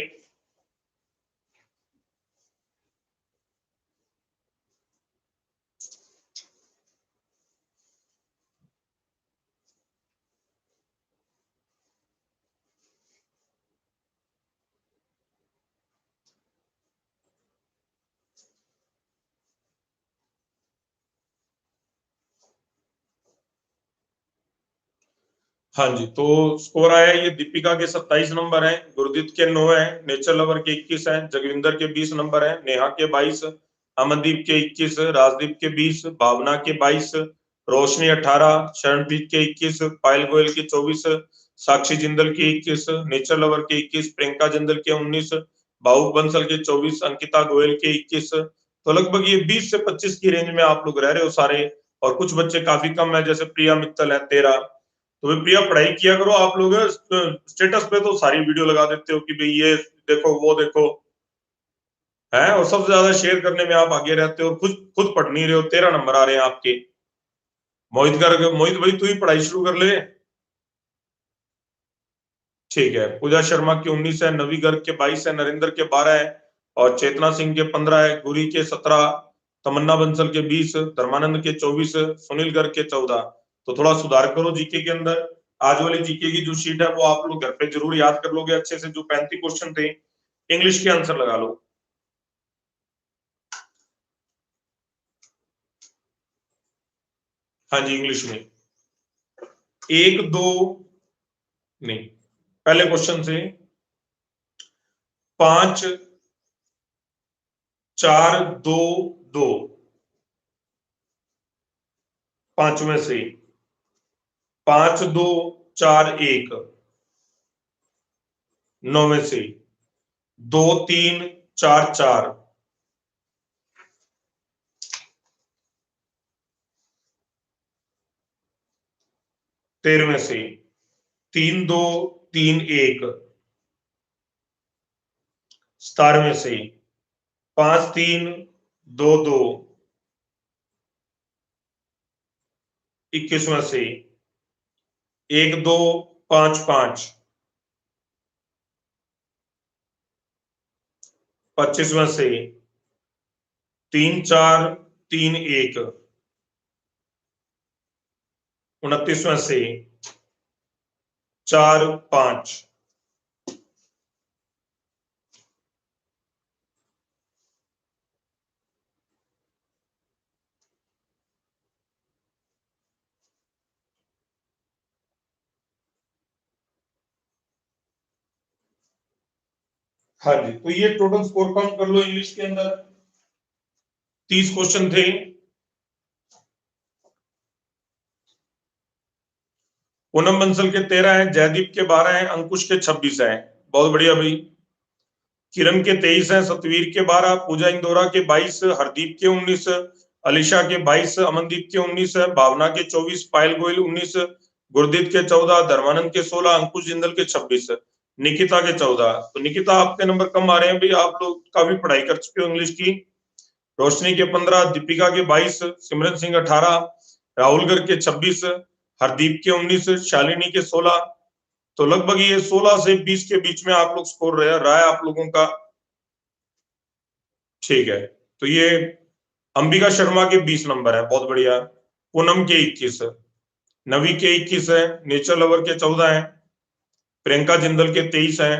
हाँ जी, तो स्कोर आया ये दीपिका के 27 नंबर है, गुरदीप के 9 है, नेचर लवर के 21 है, जगविंदर के 20 नंबर है, नेहा के 22, अमनदीप के 21, राजदीप के 20, भावना के 22, रोशनी 18, शरणदीप के 21, पायल गोयल के 24, साक्षी जिंदल के 21, नेचर लवर के 21, प्रियंका जिंदल के 19, भावुक बंसल के 24, अंकिता गोयल के 21। तो लगभग ये 20 से 25 की रेंज में आप लोग रह रहे हो सारे, और कुछ बच्चे काफी कम है, जैसे प्रिया मित्तल है 13। तो भाई प्रिया पढ़ाई किया करो आप लोग। स्टेटस पे तो सारी वीडियो लगा देते हो कि भाई ये देखो वो देखो है, और सबसे ज्यादा शेयर करने में आप आगे रहते हो, और खुद खुद पढ़ नहीं रहे हो। 13 नंबर आ रहे हैं आपके। मोहित भाई तू ही पढ़ाई शुरू कर ले। ठीक है, पूजा शर्मा के 19 है, नवी गर्ग के 22 है, नरेंद्र के 12 है, और चेतना सिंह के 15 है, गुरी के 17, तमन्ना बंसल के 20, धर्मानंद के 24, सुनील गर्ग के 14। तो थोड़ा सुधार करो जीके के अंदर। आज वाली जीके की जो शीट है वो आप लोग घर पे जरूर याद कर लोगे अच्छे से। जो 35 क्वेश्चन थे, इंग्लिश के आंसर लगा लो। हाँ जी, इंग्लिश में 1 2 नहीं, पहले क्वेश्चन से 5 4 2 2, 5वें से 5 2 4 1, 9वें से 2 3 4 4, 13वें से 3 2 3 1, 17वें से 5 3 2 2, 21वें से 1 2 5 5, 25वें से 3 4 3 1, 29वें से 4 5। हाँ जी, तो ये टोटल स्कोर काउंट कर लो इंग्लिश के अंदर। 30 क्वेश्चन थे। पूनम बंसल के 13 है, जयदीप के 12 है, अंकुश के 26 है। बहुत बढ़िया भाई। किरण के 23 है, सतवीर के 12, पूजा इंदौरा के 22, हरदीप के 19, अलीशा के 22, अमनदीप के 19, भावना के 24, पायल गोयल 19, गुरदीप के 14, धर्मानंद के 16, अंकुश जिंदल के 26, निकिता के 14। तो निकिता आपके नंबर कम आ रहे हैं भाई, आप लोग काफी पढ़ाई कर चुके हो इंग्लिश की। रोशनी के 15, दीपिका के 22, सिमरन सिंह 18, राहुल गर्ग के 26, हरदीप के 19, शालिनी के 16। तो लगभग ये 16 से 20 के बीच में आप लोग स्कोर रहा है आप लोगों का। ठीक है, तो ये अंबिका शर्मा के 20 नंबर है, बहुत बढ़िया। पूनम के 21, नवी के 21 है, नेचर लवर के 14 है, प्रियंका जिंदल के 23 है,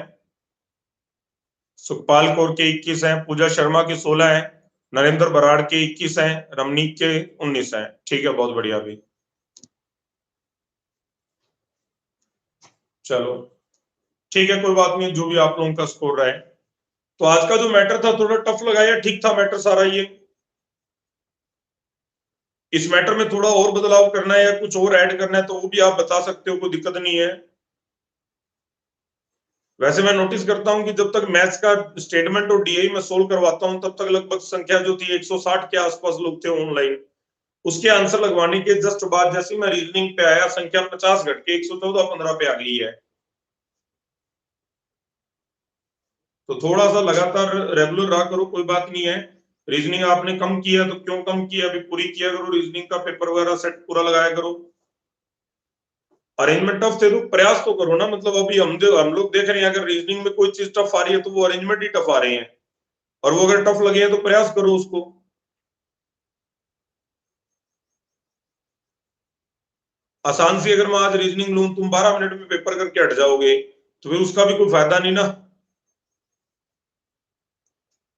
सुखपाल कौर के 21 है, पूजा शर्मा के 16 है, नरेंद्र बराड़ के 21 हैं, रमनीक के 19 हैं। ठीक है, बहुत बढ़िया भी। चलो ठीक है, कोई बात नहीं, जो भी आप लोगों का स्कोर रहा है। तो आज का जो मैटर था थोड़ा टफ लगा या ठीक था मैटर सारा ये? इस मैटर में थोड़ा और बदलाव करना है या कुछ और ऐड करना है तो वो भी आप बता सकते हो, कोई दिक्कत नहीं है। वैसे मैं नोटिस करता हूं कि जब तक मैथ्स का स्टेटमेंट और डीआई में सोल्व करवाता हूं तब तक लगभग संख्या जो थी 160 के आसपास लोग थे ऑनलाइन। उसके आंसर लगवाने के जस्ट बाद जैसे मैं रीजनिंग पे आया, संख्या 50 घट के 114-15 पे आ गई है। तो थोड़ा सा लगातार रेगुलर रहा करो, कोई बात नहीं है। रीजनिंग आपने कम किया तो क्यों कम किया, अभी पूरी किया करो, रीजनिंग का पेपर वगैरह सेट पूरा लगाया करो। अरेंजमेंट टफ थे तो प्रयास तो करो ना, मतलब अभी हम लोग देख रहे हैं अगर रीजनिंग में कोई चीज टफ आ रही है तो वो अरेंजमेंट ही टफ आ रहे हैं, और वो अगर टफ लगे हैं तो प्रयास करो उसको। आसान सी अगर मैं आज रीजनिंग लूं, तुम 12 मिनट में पेपर करके हट जाओगे तो फिर उसका भी कोई फायदा नहीं ना।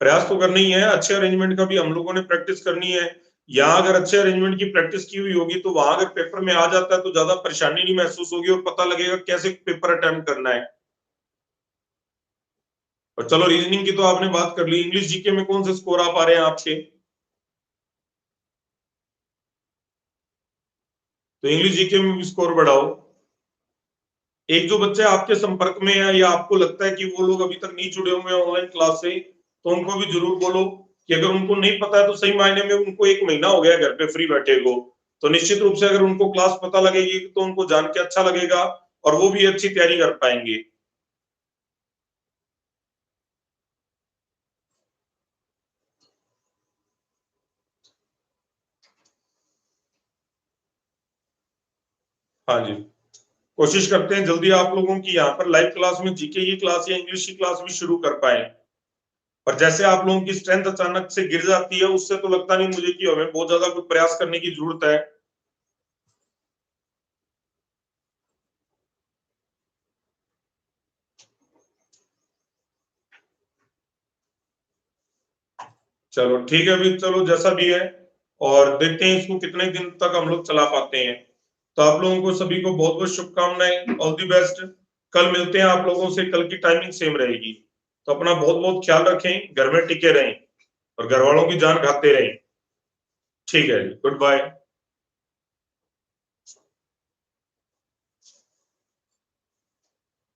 प्रयास तो करना ही है, अच्छे अरेंजमेंट का भी हम लोगों ने प्रैक्टिस करनी है। यहाँ अगर अच्छे अरेंजमेंट की प्रैक्टिस की हुई होगी तो वहां अगर पेपर में आ जाता है तो ज्यादा परेशानी नहीं महसूस होगी और पता लगेगा कैसे पेपर अटेम्प्ट करना है। और चलो रीजनिंग की तो आपने बात कर ली, इंग्लिश जीके में कौन से स्कोर आ पा रहे हैं आपके? तो इंग्लिश जीके में भी स्कोर बढ़ाओ। एक जो बच्चे आपके संपर्क में है या आपको लगता है कि वो लोग अभी तक नहीं जुड़े हुए हैं ऑनलाइन क्लास से, तो उनको भी जरूर बोलो कि अगर उनको नहीं पता है तो सही मायने में उनको 1 महीना हो गया घर पे फ्री बैठे को, तो निश्चित रूप से अगर उनको क्लास पता लगेगी तो उनको जान के अच्छा लगेगा और वो भी अच्छी तैयारी कर पाएंगे। हाँ जी, कोशिश करते हैं जल्दी आप लोगों की यहाँ पर लाइव क्लास में जीके की क्लास या इंग्लिश की क्लास भी शुरू कर पाए। और जैसे आप लोगों की स्ट्रेंथ अचानक से गिर जाती है उससे तो लगता नहीं मुझे कि हमें बहुत ज्यादा कुछ प्रयास करने की जरूरत है। चलो ठीक है अभी, चलो जैसा भी है, और देखते हैं इसको कितने दिन तक हम लोग चला पाते हैं। तो आप लोगों को सभी को बहुत बहुत शुभकामनाएं, ऑल दी बेस्ट। कल मिलते हैं आप लोगों से, कल की टाइमिंग सेम रहेगी। तो अपना बहुत बहुत ख्याल रखें, घर में टिके रहें और घर वालों की जान खाते रहें। ठीक है, गुड बाय।